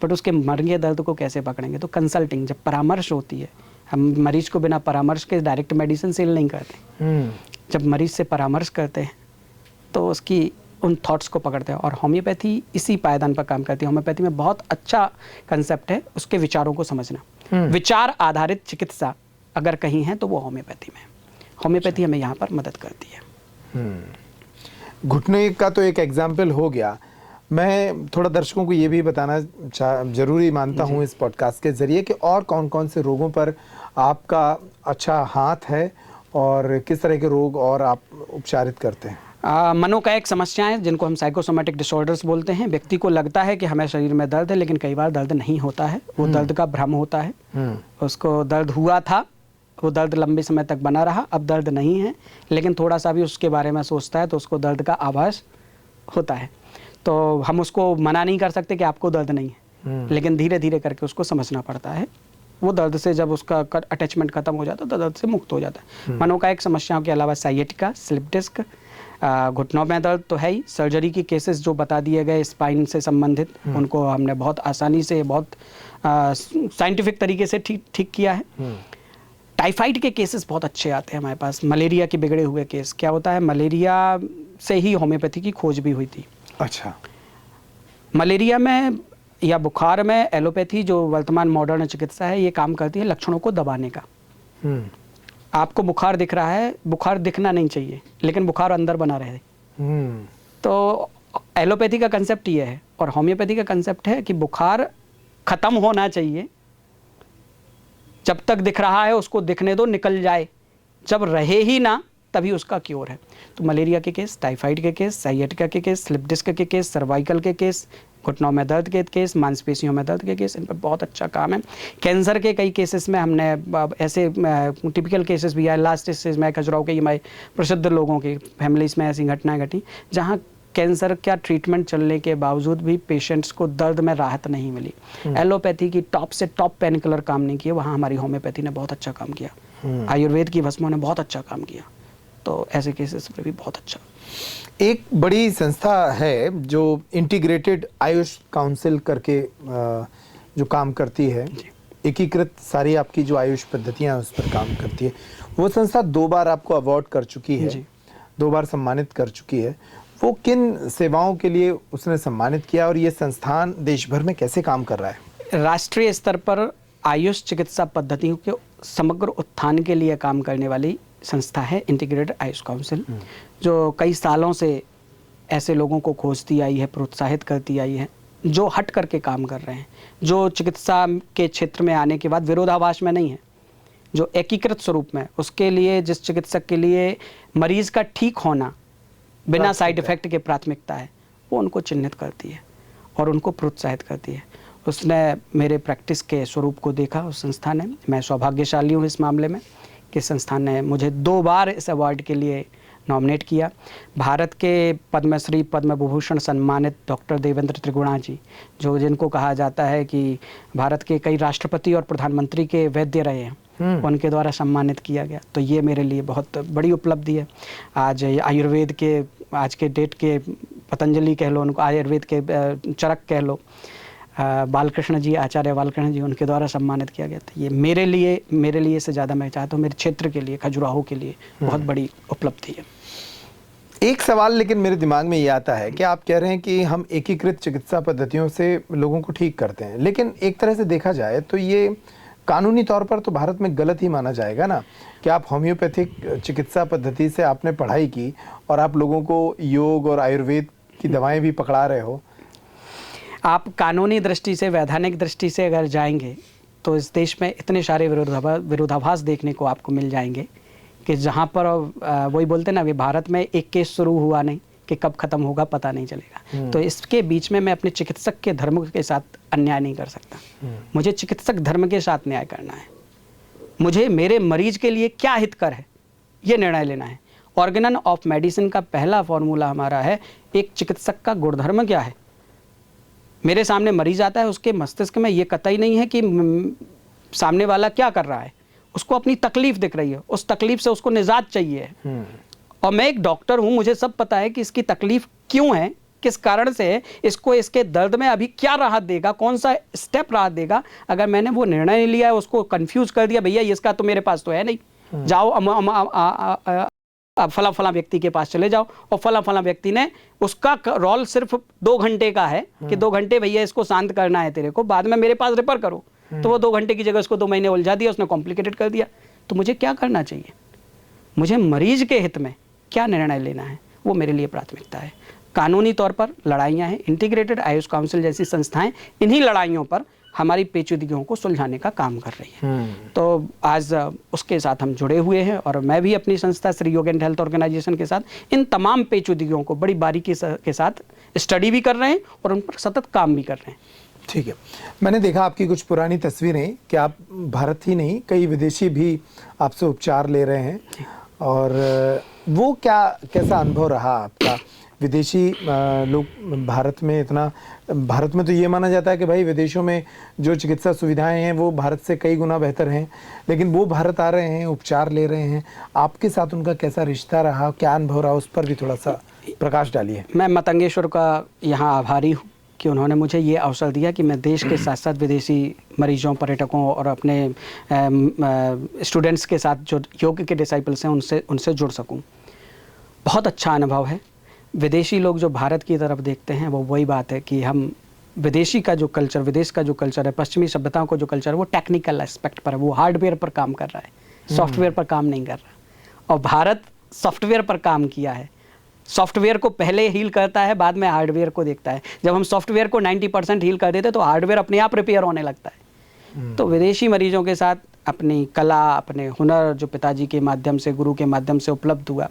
बट उसके मर्गे दर्द को कैसे पकड़ेंगे? तो कंसल्टिंग, जब परामर्श होती है, हम मरीज को बिना परामर्श के डायरेक्ट मेडिसिन सेल नहीं करते। जब मरीज से परामर्श करते हैं तो उसकी उन थॉट्स को पकड़ते हैं, और होम्योपैथी इसी पायदान पर काम करती है। होम्योपैथी में बहुत अच्छा कंसेप्ट है उसके विचारों को समझना। विचार आधारित चिकित्सा अगर कहीं है तो वो होम्योपैथी में। होम्योपैथी हमें यहाँ पर मदद करती है। घुटने का तो एक एग्जाम्पल हो गया, मैं थोड़ा दर्शकों को ये भी बताना जरूरी मानता हूँ इस पॉडकास्ट के जरिए कि और कौन कौन से रोगों पर आपका अच्छा हाथ है और किस तरह के रोग और आप उपचारित करते हैं। मनोकायिक समस्याएं जिनको हम साइकोसोमेटिक डिसऑर्डर्स बोलते हैं। व्यक्ति को लगता है कि हमें शरीर में दर्द है, लेकिन कई बार दर्द नहीं होता है, वो दर्द का भ्रम होता है। उसको दर्द हुआ था, वो दर्द लंबे समय तक बना रहा, अब दर्द नहीं है, लेकिन थोड़ा सा भी उसके बारे में सोचता है तो उसको दर्द का आभास होता है। तो हम उसको मना नहीं कर सकते कि आपको दर्द नहीं है, लेकिन धीरे धीरे करके उसको समझना पड़ता है। वो दर्द से जब उसका अटैचमेंट खत्म हो जाता है तो दर्द से मुक्त हो जाता है। मनोकायिक समस्याओं के अलावा साइएटिका, स्लिप डिस्क, घुटनों में दर्द तो है ही। सर्जरी की केसेस जो बता दिए गए स्पाइन से संबंधित, उनको हमने बहुत आसानी से, बहुत साइंटिफिक तरीके से ठीक किया है। टाइफाइड के केसेस बहुत अच्छे आते हैं हमारे पास। मलेरिया के बिगड़े हुए केस, क्या होता है, मलेरिया से ही होम्योपैथी की खोज भी हुई थी। अच्छा। मलेरिया में या बुखार में एलोपैथी जो वर्तमान मॉडर्न चिकित्सा है, ये काम करती है लक्षणों को दबाने का। आपको बुखार दिख रहा है, बुखार दिखना नहीं चाहिए, लेकिन बुखार अंदर बना रहे। तो एलोपैथी का कंसेप्ट ये है, और होम्योपैथी का कंसेप्ट है कि बुखार खत्म होना चाहिए, जब तक दिख रहा है उसको दिखने दो, निकल जाए, जब रहे ही ना तभी उसका क्योर है। तो मलेरिया के केस, टाइफाइड के केस, साइएटिका के केस, स्लिप डिस्क के केस, सर्वाइकल के केस, घुटनों में दर्द के केस, मांसपेशियों में दर्द के केस, इन पर बहुत अच्छा काम है। कैंसर के कई केसेस में हमने ऐसे टिपिकल केसेस भी आए, लास्ट स्टेज में खजुराहो के हमारे प्रसिद्ध लोगों की फैमिलीज में ऐसी घटनाएं घटी जहाँ कैंसर का ट्रीटमेंट चलने के बावजूद भी पेशेंट्स को दर्द में राहत नहीं मिली। एलोपैथी की टॉप से टॉप पेन किलर काम नहीं किए, वहाँ हमारी होम्योपैथी ने बहुत अच्छा काम किया। आयुर्वेद की भस्मों ने बहुत अच्छा काम किया। तो ऐसे केसेस में भी बहुत अच्छा। एक बड़ी संस्था है जो इंटीग्रेटेड आयुष काउंसिल करके जो काम करती है, एकीकृत सारी आपकी जो आयुष पद्धतियां उस पर काम करती है। वो संस्था 2 बार आपको अवार्ड कर चुकी है, 2 बार सम्मानित कर चुकी है। वो किन सेवाओं के लिए उसने सम्मानित किया और ये संस्थान देश भर में कैसे काम कर रहा है? राष्ट्रीय स्तर पर आयुष चिकित्सा पद्धतियों के समग्र उत्थान के लिए काम करने वाली संस्था है इंटीग्रेटेड आयुष काउंसिल, जो कई सालों से ऐसे लोगों को खोजती आई है, प्रोत्साहित करती आई है, जो हट करके काम कर रहे हैं, जो चिकित्सा के क्षेत्र में आने के बाद विरोधाभास में नहीं है, जो एकीकृत स्वरूप में, उसके लिए जिस चिकित्सक के लिए मरीज का ठीक होना बिना साइड इफेक्ट के प्राथमिकता है, वो उनको चिन्हित करती है और उनको प्रोत्साहित करती है। उसने मेरे प्रैक्टिस के स्वरूप को देखा उस संस्था ने। मैं सौभाग्यशाली हूँ इस मामले में कि संस्थान ने मुझे 2 बार इस अवार्ड के लिए नॉमिनेट किया। भारत के पद्मश्री पद्म विभूषण सम्मानित डॉक्टर देवेंद्र त्रिगुणा जी, जो जिनको कहा जाता है कि भारत के कई राष्ट्रपति और प्रधानमंत्री के वैद्य रहे हैं, उनके द्वारा सम्मानित किया गया। तो ये मेरे लिए बहुत बड़ी उपलब्धि है। आज आयुर्वेद के, आज के डेट के पतंजलि कह लो, उनको आयुर्वेद के चरक कह लो, बालकृष्ण जी, आचार्य बालकृष्ण जी, उनके द्वारा सम्मानित किया गया। तो ये मेरे लिए से ज़्यादा मैं चाहता हूँ, मेरे क्षेत्र के लिए, खजुराहो के लिए बहुत बड़ी उपलब्धि है। एक सवाल लेकिन मेरे दिमाग में ये आता है कि आप कह रहे हैं कि हम एकीकृत चिकित्सा पद्धतियों से लोगों को ठीक करते हैं, लेकिन एक तरह से देखा जाए तो ये कानूनी तौर पर तो भारत में गलत ही माना जाएगा ना कि आप होम्योपैथिक चिकित्सा पद्धति से आपने पढ़ाई की और आप लोगों को योग और आयुर्वेद की दवाएं भी पकड़ा रहे हो। आप कानूनी दृष्टि से, वैधानिक दृष्टि से अगर जाएंगे तो इस देश में इतने सारे विरोधाभास देखने को आपको मिल जाएंगे कि जहाँ पर वही बोलते ना, वे भारत में एक केस शुरू हुआ नहीं कि कब खत्म होगा पता नहीं चलेगा। तो इसके बीच में मैं अपने चिकित्सक के धर्म के साथ अन्याय नहीं कर सकता। मुझे चिकित्सक धर्म के साथ न्याय करना है। मुझे मेरे मरीज के लिए क्या हितकर है ये निर्णय लेना है। ऑर्गेनन ऑफ मेडिसिन का पहला फॉर्मूला हमारा है, एक चिकित्सक का गुणधर्म क्या है। मेरे सामने मरीज आता है, उसके मस्तिष्क में ये कतई नहीं है कि सामने वाला क्या कर रहा है, उसको अपनी तकलीफ दिख रही है, उस तकलीफ से उसको निजात चाहिए। और मैं एक डॉक्टर हूं, मुझे सब पता है कि इसकी तकलीफ क्यों है, किस कारण से है, इसको इसके दर्द में अभी क्या राहत देगा, कौन सा स्टेप राहत देगा। अगर मैंने वो निर्णय लिया है, उसको कंफ्यूज कर दिया, भैया इसका तो मेरे पास तो है नहीं, जाओ फला फला व्यक्ति के पास चले जाओ, और फला फला व्यक्ति ने, उसका रोल सिर्फ 2 घंटे का है कि 2 घंटे भैया इसको शांत करना है तेरे को, बाद में मेरे पास रेफर करो। तो वो 2 घंटे की जगह उसको 2 महीने उलझा दिया, उसने कॉम्प्लिकेटेड कर दिया। तो मुझे क्या करना चाहिए, मुझे मरीज के हित में क्या निर्णय लेना है, वो मेरे लिए प्राथमिकता है। कानूनी तौर पर लड़ाइयाँ हैं। इंटीग्रेटेड आयुष काउंसिल जैसी संस्थाएं इन्हीं लड़ाइयों पर हमारी पेचीदगियों को सुलझाने का काम कर रही है। तो आज उसके साथ हम जुड़े हुए हैं और मैं भी अपनी संस्था श्री योग एंड हेल्थ ऑर्गेनाइजेशन के साथ इन तमाम पेचीदगियों को बड़ी बारीकी के साथ स्टडी भी कर रहे हैं और उन पर सतत काम भी कर रहे हैं। ठीक है, मैंने देखा आपकी कुछ पुरानी तस्वीरें कि आप भारत ही नहीं कई विदेशी भी आपसे उपचार ले रहे हैं, और वो कैसा अनुभव रहा आपका? विदेशी लोग भारत में तो ये माना जाता है कि भाई विदेशों में जो चिकित्सा सुविधाएं हैं वो भारत से कई गुना बेहतर हैं, लेकिन वो भारत आ रहे हैं, उपचार ले रहे हैं। आपके साथ उनका कैसा रिश्ता रहा, क्या अनुभव रहा, उस पर भी थोड़ा सा प्रकाश डालिए। मैं मतंगेश्वर का यहाँ आभारी हूँ कि उन्होंने मुझे ये अवसर दिया कि मैं देश के साथ साथ विदेशी मरीजों, पर्यटकों और अपने स्टूडेंट्स के साथ जो योग के डिसाइपल्स हैं उनसे जुड़ सकूं। बहुत अच्छा अनुभव है। विदेशी लोग जो भारत की तरफ देखते हैं वो वही बात है कि हम विदेशी का जो कल्चर, विदेश का जो कल्चर है, पश्चिमी सभ्यताओं का जो कल्चर है वो टेक्निकल एस्पेक्ट पर है, वो हार्डवेयर पर काम कर रहा है, सॉफ्टवेयर पर काम नहीं कर रहा। और भारत सॉफ्टवेयर पर काम किया है। सॉफ्टवेयर को पहले हील करता है, बाद में हार्डवेयर को देखता है। जब हम सॉफ्टवेयर को 90% हील कर देते तो हार्डवेयर अपने आप रिपेयर होने लगता है। तो विदेशी मरीजों के साथ अपनी कला, अपने हुनर जो पिताजी के माध्यम से, गुरु के माध्यम से उपलब्ध हुआ,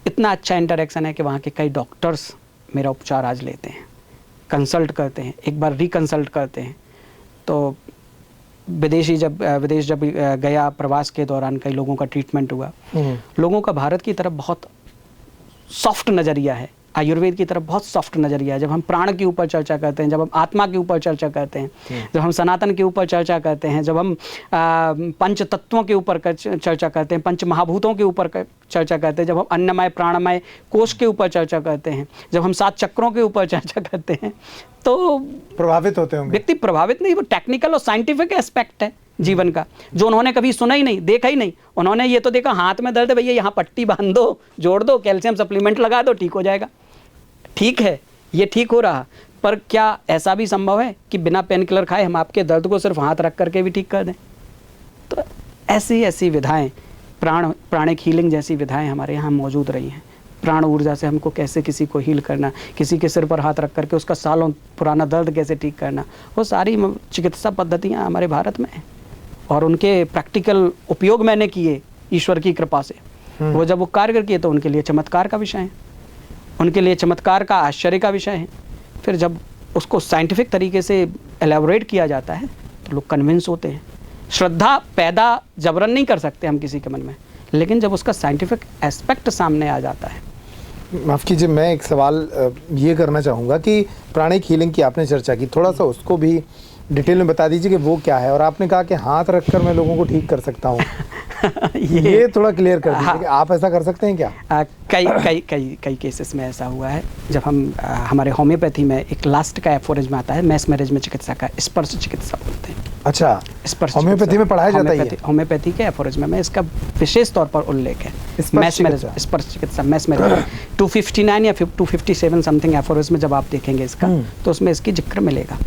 इतना अच्छा इंटरेक्शन है कि वहाँ के कई डॉक्टर्स मेरा उपचार आज लेते हैं, कंसल्ट करते हैं, एक बार रिकंसल्ट करते हैं। तो विदेश जब गया प्रवास के दौरान कई लोगों का ट्रीटमेंट हुआ। लोगों का भारत की तरफ बहुत सॉफ्ट नज़रिया है, आयुर्वेद की तरफ बहुत सॉफ्ट नज़रिया है। जब हम प्राण के ऊपर चर्चा करते हैं, जब हम आत्मा के ऊपर चर्चा करते हैं, जब हम सनातन के ऊपर चर्चा करते हैं, जब हम पंच तत्वों के ऊपर चर्चा करते हैं, पंच महाभूतों के ऊपर चर्चा करते हैं, जब हम अन्नमय प्राणमय कोश के ऊपर चर्चा करते हैं, जब हम 7 चक्रों के ऊपर चर्चा करते हैं, तो प्रभावित होते होंगे। व्यक्ति प्रभावित नहीं, वो टेक्निकल और साइंटिफिक एस्पेक्ट है जीवन का, जो उन्होंने कभी सुना ही नहीं, देखा ही नहीं। उन्होंने ये तो देखा हाथ में दर्द है, भैया यहाँ पट्टी बांध दो, जोड़ दो, कैल्शियम सप्लीमेंट लगा दो, ठीक हो जाएगा। ठीक है, ये ठीक हो रहा, पर क्या ऐसा भी संभव है कि बिना पेन किलर खाए हम आपके दर्द को सिर्फ हाथ रख करके भी ठीक कर दें? तो ऐसी विधाएं, प्राणिक हीलिंग जैसी विधाएं हमारे यहाँ मौजूद रही हैं। प्राण ऊर्जा से हमको कैसे किसी को हील करना, किसी के सिर पर हाथ रख करके उसका सालों पुराना दर्द कैसे ठीक करना, वो सारी चिकित्सा पद्धतियाँ हमारे भारत में हैं और उनके प्रैक्टिकल उपयोग मैंने किए ईश्वर की कृपा से। वो जब वो कार्य किए तो उनके लिए चमत्कार का विषय है, उनके लिए चमत्कार का, आश्चर्य का विषय है। फिर जब उसको साइंटिफिक तरीके से एलेबोरेट किया जाता है तो लोग कन्विंस होते हैं। श्रद्धा पैदा जबरन नहीं कर सकते हम किसी के मन में, लेकिन जब उसका साइंटिफिक एस्पेक्ट सामने आ जाता है। माफ़ कीजिए, मैं एक सवाल ये करना चाहूँगा कि प्राणिक हीलिंग की आपने चर्चा की, थोड़ा सा उसको भी डिटेल में बता दीजिए कि वो क्या है। और आपने कहा कि हाथ रखकर मैं लोगों को ठीक कर सकता हूँ ये थोड़ा क्लियर कर दीजिए कि आप ऐसा कर सकते हैं क्या? कई केसेस में ऐसा हुआ है। जब हम हमारे होम्योपैथी में एक लास्ट का एफोरिज्म आता है, मैस मैरिज में चिकित्सा का स्पर्श चिकित्सा बोलते हैं। अच्छा, स्पर्श होम्योपैथी में पढ़ाया जाता है? होम्योपैथी के एफोरिज्म में इसका विशेष तौर पर उल्लेख है। मैस मैरिज, स्पर्श चिकित्सा, मैस मैरिज 259 या 257 समथिंग एफोरिज्म जब आप देखेंगे इसका, तो उसमें इसकी जिक्र मिलेगा।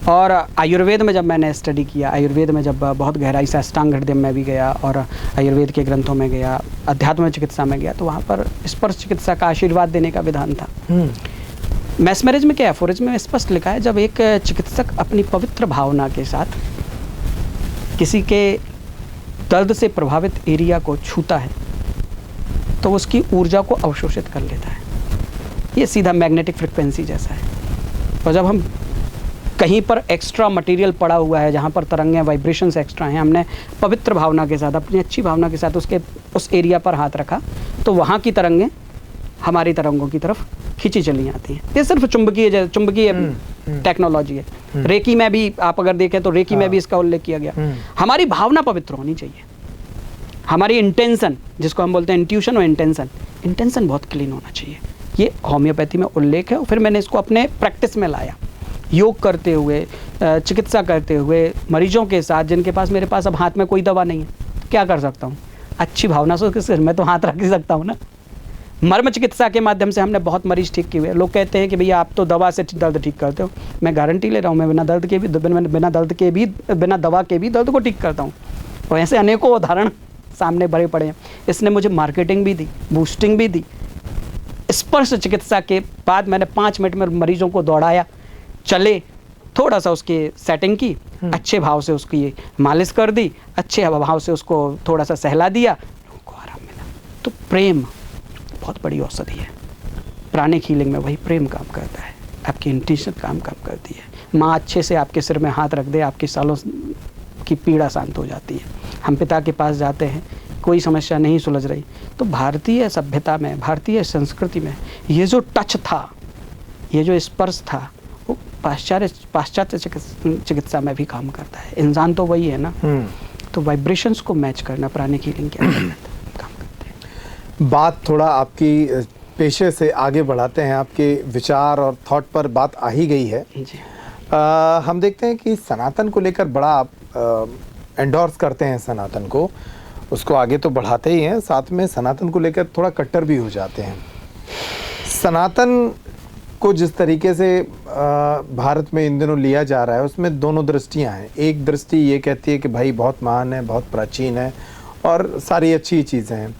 और आयुर्वेद में जब मैंने स्टडी किया, आयुर्वेद में जब बहुत गहराई से अष्टांग हृदय में भी गया और आयुर्वेद के ग्रंथों में गया, अध्यात्म चिकित्सा में गया, तो वहाँ पर स्पर्श चिकित्सा का आशीर्वाद देने का विधान था। मैस्मरिज में क्या एफोरिज्म में स्पष्ट लिखा है, जब एक चिकित्सक अपनी पवित्र भावना के साथ किसी के दर्द से प्रभावित एरिया को छूता है तो उसकी ऊर्जा को अवशोषित कर लेता है। ये सीधा मैग्नेटिक फ्रिक्वेंसी जैसा है। और जब हम कहीं पर एक्स्ट्रा मटेरियल पड़ा हुआ है, जहाँ पर तरंगें, वाइब्रेशंस एक्स्ट्रा हैं, हमने पवित्र भावना के साथ, अपनी अच्छी भावना के साथ उस एरिया पर हाथ रखा, तो वहाँ की तरंगें हमारी तरंगों की तरफ खींची चली आती हैं। ये सिर्फ चुंबकीय टेक्नोलॉजी है। रेकी में भी आप अगर देखें तो रेकी में भी इसका उल्लेख किया गया। हमारी भावना पवित्र होनी चाहिए, हमारी इंटेंशन, जिसको हम बोलते हैं इंट्यूशन और इंटेंशन बहुत क्लीन होना चाहिए। ये होम्योपैथी में उल्लेख है। और फिर मैंने इसको अपने प्रैक्टिस में लाया, योग करते हुए, चिकित्सा करते हुए मरीजों के साथ, जिनके पास, मेरे पास अब हाथ में कोई दवा नहीं है, तो क्या कर सकता हूँ? अच्छी भावना से उसके सिर में तो हाथ रख ही सकता हूँ ना। मर्म चिकित्सा के माध्यम से हमने बहुत मरीज ठीक किए हुए। लोग कहते हैं कि भैया आप तो दवा से दर्द ठीक करते हो, मैं गारंटी ले रहा हूँ, मैं बिना दवा के भी दर्द को ठीक करता हूँ। और ऐसे अनेकों उदाहरण सामने भरे पड़े हैं। इसने मुझे मार्केटिंग भी दी, बूस्टिंग भी दी, स्पर्श चिकित्सा के बाद मैंने 5 मिनट में मरीजों को दौड़ाया, चले, थोड़ा सा उसकी सेटिंग की, अच्छे भाव से उसकी मालिश कर दी, अच्छे भाव से उसको थोड़ा सा सहला दिया, लोगों को आराम मिला। तो प्रेम बहुत बड़ी औषधि है। प्राणिक हीलिंग में वही प्रेम काम करता है, आपकी इंट्यूशन काम करती है। माँ अच्छे से आपके सिर में हाथ रख दे, आपकी सालों की पीड़ा शांत हो जाती है। हम पिता के पास जाते हैं, कोई समस्या नहीं सुलझ रही, तो भारतीय सभ्यता में, भारतीय संस्कृति में ये जो टच था, ये जो स्पर्श था, वो पाश्चात्य चिकित्सा में भी काम करता है। इंसान तो वही है ना, तो वाइब्रेशंस को मैच करना प्राणिक हीलिंग के अंतर्गत काम करते हैं। बात थोड़ा आपकी पेशे से आगे बढ़ाते हैं, आपके विचार और थॉट पर बात आ ही गई है जी। हम देखते हैं कि सनातन को लेकर बड़ा आप एंडोर्स करते हैं सनातन को, उसको आगे तो बढ़ाते ही हैं, साथ में सनातन को लेकर थोड़ा कट्टर भी हो जाते हैं। सनातन को जिस तरीके से भारत में इन दिनों लिया जा रहा है, उसमें दोनों दृष्टियां हैं। एक दृष्टि ये कहती है कि भाई बहुत महान है, बहुत प्राचीन है और सारी अच्छी चीज़ें हैं।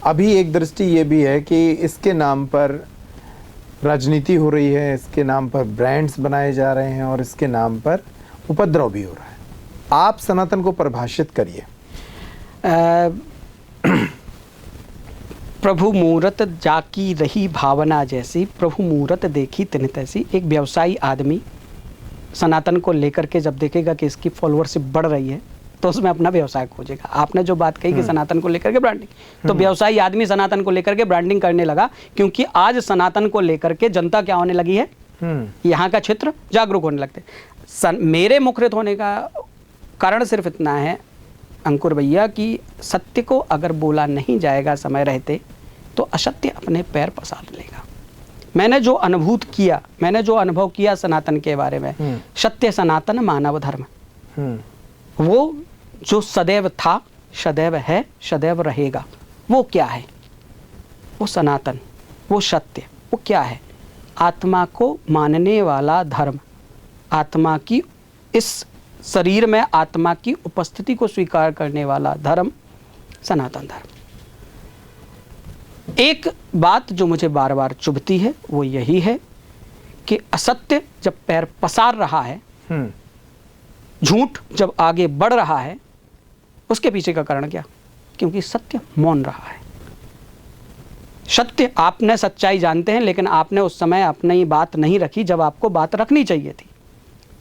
अभी एक दृष्टि ये भी है कि इसके नाम पर राजनीति हो रही है, इसके नाम पर ब्रांड्स बनाए जा रहे हैं और इसके नाम पर उपद्रव भी हो रहा है। आप सनातन को परिभाषित करिए। प्रभु मूरत जाकी रही भावना जैसी, प्रभु मूरत देखी तिन तैसी। एक व्यवसायी आदमी सनातन को लेकर के जब देखेगा कि इसकी फॉलोअरशिप बढ़ रही है, तो उसमें अपना व्यवसाय खोजेगा। आपने जो बात कही कि सनातन को लेकर के ब्रांडिंग, तो व्यवसायी आदमी सनातन को लेकर के ब्रांडिंग करने लगा, क्योंकि आज सनातन को लेकर के जनता क्या होने लगी है, यहाँ का क्षेत्र जागरूक होने लगते। मेरे मुखरित होने का कारण सिर्फ इतना है अंकुर भैया कि सत्य को अगर बोला नहीं जाएगा समय रहते, तो असत्य अपने पैर पसार लेगा। मैंने जो अनुभूत किया, मैंने जो अनुभव किया सनातन के बारे में, सत्य सनातन मानव धर्म, वो जो सदैव था, सदैव है, सदैव रहेगा, वो क्या है? वो सनातन, वो सत्य, वो क्या है? आत्मा को मानने वाला धर्म, आत्मा की, इस शरीर में आत्मा की उपस्थिति को स्वीकार करने वाला धर्म, सनातन धर्म। एक बात जो मुझे बार बार चुभती है वो यही है कि असत्य जब पैर पसार रहा है, झूठ जब आगे बढ़ रहा है, उसके पीछे का कारण क्या? क्योंकि सत्य मौन रहा है। सत्य, आपने सच्चाई जानते हैं, लेकिन आपने उस समय अपनी बात नहीं रखी जब आपको बात रखनी चाहिए थी।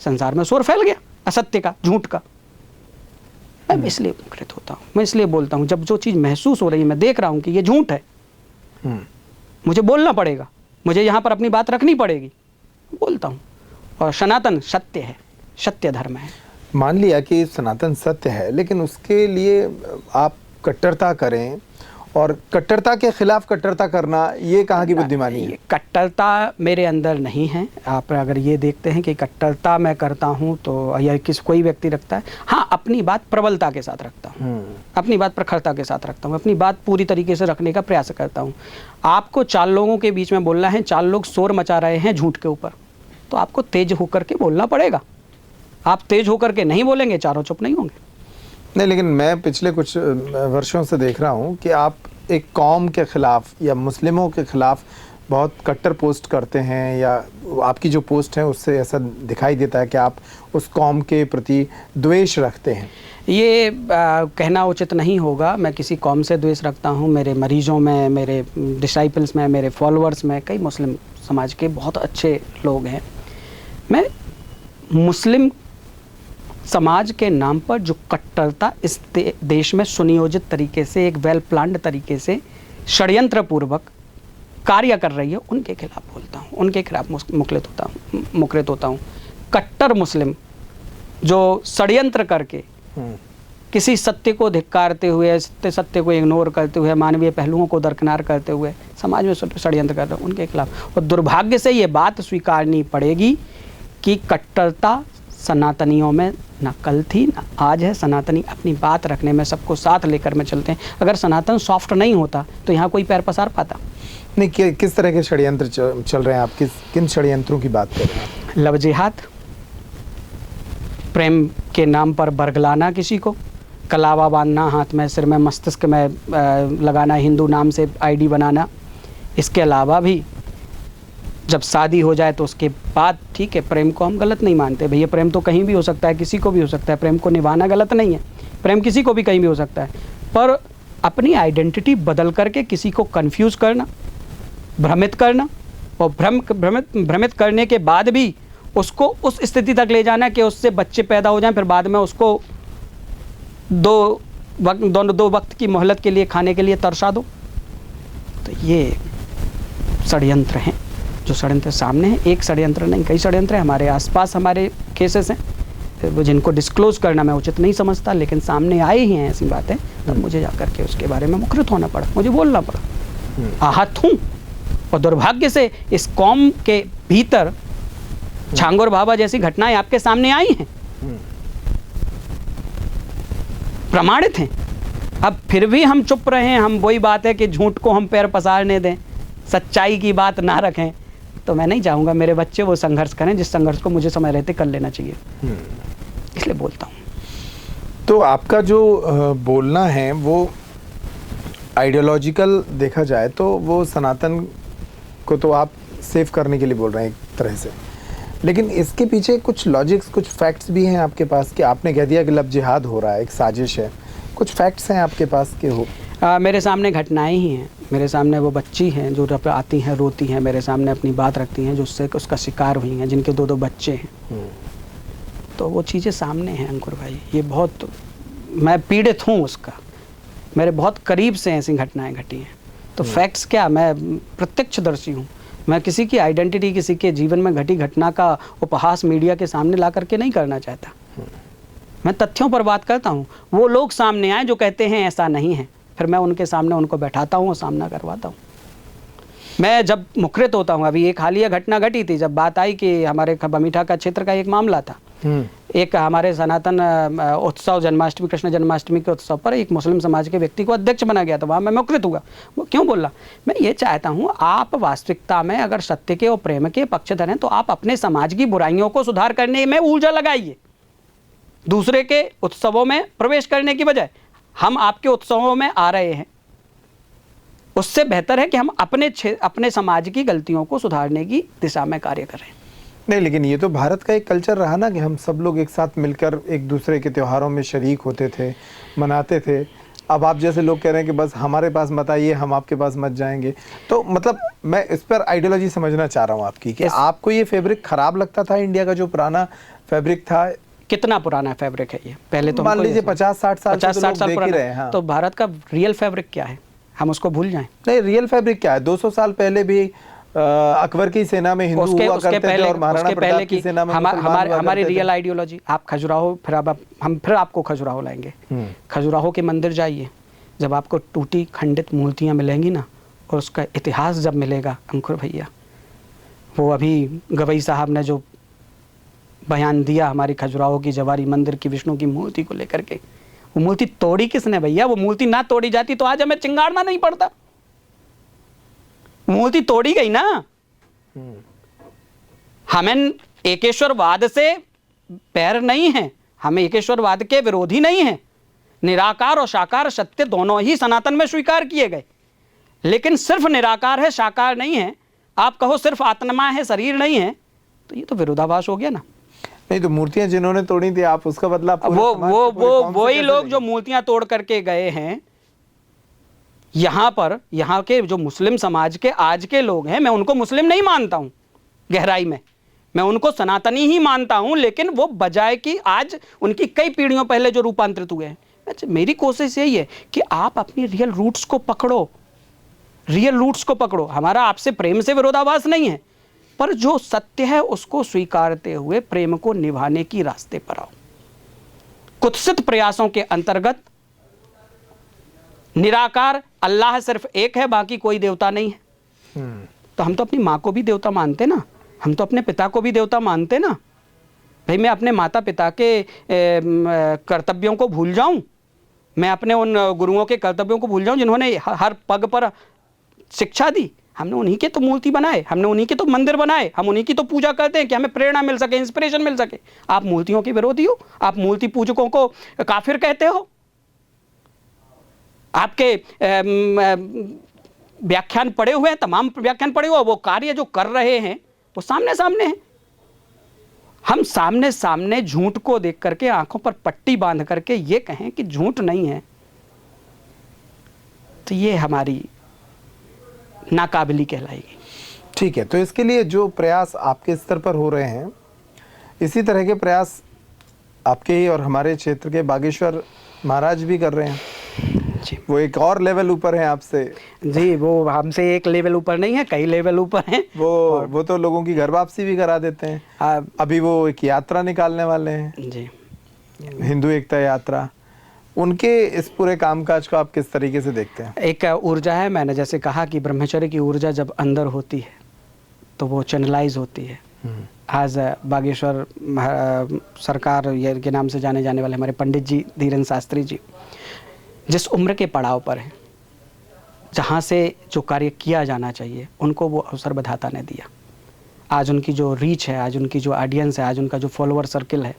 संसार में शोर फैल गया असत्य का, झूठ का। मैं इसलिए मुखरित होता हूँ, मैं इसलिए बोलता हूँ, जब जो चीज़ महसूस हो रही है, मैं देख रहा हूँ कि ये झूठ है, मुझे बोलना पड़ेगा, मुझे यहाँ पर अपनी बात रखनी पड़ेगी, बोलता हूँ। और सनातन सत्य है, सत्य धर्म है। मान लिया कि सनातन सत्य है, लेकिन उसके लिए आप कट्टरता करें, और कट्टरता के खिलाफ कट्टरता करना, ये कहाँ की बुद्धिमानी है? कट्टरता मेरे अंदर नहीं है। आप अगर ये देखते हैं कि कट्टरता मैं करता हूँ तो, या कोई व्यक्ति रखता है, हाँ, अपनी बात प्रबलता के साथ रखता हूँ, अपनी बात प्रखरता के साथ रखता हूँ, अपनी बात पूरी तरीके से रखने का प्रयास करता हूँ। आपको 4 लोगों के बीच में बोलना है, 4 लोग शोर मचा रहे हैं झूठ के ऊपर, तो आपको तेज होकर के बोलना पड़ेगा। आप तेज होकर के नहीं बोलेंगे, चारों चुप नहीं होंगे। नहीं, लेकिन मैं पिछले कुछ वर्षों से देख रहा हूँ कि आप एक कौम के खिलाफ या मुस्लिमों के खिलाफ बहुत कट्टर पोस्ट करते हैं, या आपकी जो पोस्ट है उससे ऐसा दिखाई देता है कि आप उस कौम के प्रति द्वेष रखते हैं। ये कहना उचित नहीं होगा। मैं किसी कौम से द्वेष रखता हूँ? मेरे मरीजों में, मेरे डिसाइपल्स में, मेरे फॉलोअर्स में कई मुस्लिम समाज के बहुत अच्छे लोग हैं। मैं मुस्लिम समाज के नाम पर जो कट्टरता इस देश में सुनियोजित तरीके से, एक वेल प्लान्ड तरीके से षड्यंत्र पूर्वक कार्य कर रही है, उनके खिलाफ बोलता हूँ, उनके खिलाफ मुखरित होता हूँ। कट्टर मुस्लिम जो षड्यंत्र करके किसी सत्य को धिक्कारते हुए, सत्य को इग्नोर करते हुए, मानवीय पहलुओं को दरकिनार करते हुए समाज में षड्यंत्र कर रहे हैं, उनके खिलाफ। और दुर्भाग्य से ये बात स्वीकारनी पड़ेगी कि कट्टरता सनातनियों में ना कल थी ना आज है। सनातनी अपनी बात रखने में, सबको साथ लेकर में चलते हैं। अगर सनातन सॉफ्ट नहीं होता तो यहाँ कोई पैर पसार पाता नहीं। किस तरह के षड्यंत्र चल रहे हैं? आप किन षड्यंत्रों की बात कर रहे हैं? लव जिहाद, प्रेम के नाम पर बरगलाना, किसी को कलावा बांधना हाथ में, सिर में, मस्तिष्क में लगाना, हिंदू नाम से आईडी बनाना, इसके अलावा भी जब शादी हो जाए तो उसके बाद ठीक है, प्रेम को हम गलत नहीं मानते भैया, प्रेम तो कहीं भी हो सकता है, किसी को भी हो सकता है, प्रेम को निभाना गलत नहीं है, प्रेम किसी को भी कहीं भी हो सकता है। पर अपनी आइडेंटिटी बदल करके किसी को कंफ्यूज करना, भ्रमित करना और भ्रमित करने के बाद भी उसको उस स्थिति तक ले जाना कि उससे बच्चे पैदा हो जाएं, फिर बाद में उसको दो वक्त की मोहलत के लिए खाने के लिए तरसा दो। तो ये षड्यंत्र हैं, जो षड्यंत्र सामने है। एक षड्यंत्र नहीं, कई षड्यंत्र हैं हमारे आसपास, हमारे केसेस हैं वो जिनको डिस्क्लोज करना मैं उचित नहीं समझता, लेकिन सामने आई ही हैं ऐसी बातें, तब मुझे जाकर के उसके बारे में मुखरित होना पड़ा, मुझे बोलना पड़ा। आहत हूँ और दुर्भाग्य से इस कौम के भीतर छांगोर बाबा जैसी घटनाएं आपके सामने आई हैं, प्रमाणित हैं। अब फिर भी हम चुप रहे हैं। हम वही बात है कि झूठ को हम पैर पसारने दें, सच्चाई की बात ना रखें, तो मैं नहीं चाहूँगा मेरे बच्चे वो संघर्ष करें जिस संघर्ष को मुझे समय रहते कर लेना चाहिए, इसलिए बोलता हूँ। तो आपका जो बोलना है वो आइडियोलॉजिकल देखा जाए तो वो सनातन को तो आप सेव करने के लिए बोल रहे हैं एक तरह से, लेकिन इसके पीछे कुछ लॉजिक्स, कुछ फैक्ट्स भी हैं आपके पास कि आपने कह दिया कि लब जिहाद हो रहा है, एक साजिश है, कुछ फैक्ट्स हैं आपके पास के हो? मेरे सामने घटनाएं ही हैं, मेरे सामने वो बच्ची हैं जो आती हैं, रोती हैं, मेरे सामने अपनी बात रखती हैं, जो उससे उसका शिकार हुई हैं, जिनके दो बच्चे हैं। तो वो चीज़ें सामने हैं अंकुर भाई, ये बहुत मैं पीड़ित हूँ उसका, मेरे बहुत करीब से ऐसी घटनाएं घटी हैं। तो फैक्ट्स क्या, मैं प्रत्यक्षदर्शी हूँ, मैं किसी की आइडेंटिटी, किसी के जीवन में घटी घटना का उपहास मीडिया के सामने ला करके नहीं करना चाहता। मैं तथ्यों पर बात करता हूँ। वो लोग सामने आए जो कहते हैं ऐसा नहीं है, फिर मैं उनके सामने उनको बैठाता हूँ और सामना करवाता हूँ। मैं जब मुखरित होता हूँ, अभी एक हालिया घटना घटी थी, जब बात आई कि हमारे बमीठा का क्षेत्र का एक मामला था, एक हमारे सनातन उत्सव जन्माष्टमी, कृष्ण जन्माष्टमी के उत्सव पर एक मुस्लिम समाज के व्यक्ति को अध्यक्ष बना गया था, वहाँ मैं मुखरित हुआ। वो क्यों बोला? मैं ये चाहता हूँ आप वास्तविकता में अगर सत्य के और प्रेम के पक्षधर हैं तो आप अपने समाज की बुराइयों को सुधार करने में ऊर्जा लगाइए, दूसरे के उत्सवों में प्रवेश करने की बजाय। हम आपके उत्सवों में आ रहे हैं, उससे बेहतर है कि हम अपने समाज की गलतियों को सुधारने की दिशा में कार्य करें। नहीं, लेकिन ये तो भारत का एक कल्चर रहा ना कि हम सब लोग एक साथ मिलकर एक दूसरे के त्योहारों में शरीक होते थे, मनाते थे। अब आप जैसे लोग कह रहे हैं कि बस हमारे पास मत आइए, हम आपके पास मत जाएंगे। तो मतलब मैं इस पर आइडियोलॉजी समझना चाह रहा हूँ आपकी कि आपको ये फैब्रिक खराब लगता था, इंडिया का जो पुराना फैब्रिक था? कितना पुराना फैब्रिक है ये? पहले तो मान लीजिए 50-60 साल पुराना है। हाँ। तो भारत का रियल फैब्रिक क्या है, हम उसको भूल जाएं? नहीं, रियल फैब्रिक क्या है? 200 साल पहले भी अकबर की सेना में हिंदू हुआ करते थे और महाराणा प्रताप की सेना में हमारी रियल आइडियोलॉजी। आप खजुराहो, फिर अब हम फिर आपको खजुराहो लाएंगे। खजुराहो के मंदिर जाइए, जब आपको टूटी खंडित मूर्तियां मिलेंगी ना, और उसका इतिहास जब मिलेगा अंकुर भैया, वो अभी गवई साहब ने जो बयान दिया हमारी खजुराहो की जवारी मंदिर की विष्णु की मूर्ति को लेकर के, वो मूर्ति तोड़ी किसने भैया? वो मूर्ति ना तोड़ी जाती तो आज हमें चिंगाड़ना नहीं पड़ता। मूर्ति तोड़ी गई ना। हमें एकेश्वरवाद से पैर नहीं है, हमें एकेश्वरवाद के विरोधी नहीं है। निराकार और साकार सत्य दोनों ही सनातन में स्वीकार किए गए, लेकिन सिर्फ निराकार है, साकार नहीं है। आप कहो सिर्फ आत्मा है, शरीर नहीं है, तो ये तो विरोधाभास हो गया ना। नहीं, तो मूर्तियां जिन्होंने तोड़ी थी, आप उसका बदला वही लोग जो मूर्तियां तोड़ करके गए हैं यहाँ पर, यहाँ के जो मुस्लिम समाज के आज के लोग हैं, मैं उनको मुस्लिम नहीं मानता हूँ गहराई में, मैं उनको सनातनी ही मानता हूँ, लेकिन वो बजाय कि आज उनकी कई पीढ़ियों पहले जो रूपांतरित हुए हैं। मेरी कोशिश यही है कि आप अपनी रियल रूट्स को पकड़ो, रियल रूट्स को पकड़ो। हमारा आपसे प्रेम से विरोधाभास नहीं है, पर जो सत्य है उसको स्वीकारते हुए प्रेम को निभाने की रास्ते पर आओ। कुत्सित प्रयासों के अंतर्गत निराकार अल्लाह सिर्फ एक है, बाकी कोई देवता नहीं है। तो हम तो अपनी माँ को भी देवता मानते ना, हम तो अपने पिता को भी देवता मानते ना। भाई मैं अपने माता पिता के कर्तव्यों को भूल जाऊं, मैं अपने उन गुरुओं के कर्तव्यों को भूल जाऊं जिन्होंने हर पग पर शिक्षा दी? हमने उन्हीं के तो मूर्ति बनाए, हमने उन्हीं के तो मंदिर बनाए, हम उन्हीं की तो पूजा करते हैं कि हमें प्रेरणा मिल सके, इंस्पिरेशन मिल सके। आप मूर्तियों के विरोधी हो, आप मूर्ति पूजकों को काफिर कहते हो। आपके व्याख्यान पढ़े हुए हैं, तमाम व्याख्यान पढ़े हुए, वो कार्य जो कर रहे हैं वो सामने सामने है। हम सामने सामने झूठ को देख करके आंखों पर पट्टी बांध करके ये कहें कि झूठ नहीं है, तो ये हमारी नाकाबिली कहलाएगी। ठीक है, तो इसके लिए जो प्रयास आपके स्तर पर हो रहे हैं, इसी तरह के प्रयास आपके ही और हमारे क्षेत्र के बागेश्वर महाराज भी कर रहे हैं जी। वो एक और लेवल ऊपर है आपसे। जी, वो हमसे एक लेवल ऊपर नहीं है, कई लेवल ऊपर हैं। वो तो लोगों की घर वापसी भी करा देते हैं। अभी वो एक यात्रा निकालने वाले हैं जी, हिंदू एकता यात्रा। उनके इस पूरे कामकाज को आप किस तरीके से देखते हैं? एक ऊर्जा है, मैंने जैसे कहा कि ब्रह्मचर्य की ऊर्जा जब अंदर होती है तो वो चैनलाइज होती है। आज बागेश्वर सरकार के नाम से जाने जाने वाले हमारे पंडित जी धीरेन्द्र शास्त्री जी जिस उम्र के पड़ाव पर हैं, जहाँ से जो कार्य किया जाना चाहिए उनको वो अवसर विधाता ने दिया। आज उनकी जो रीच है, आज उनकी जो ऑडियंस है, आज उनका जो फॉलोअर सर्किल है,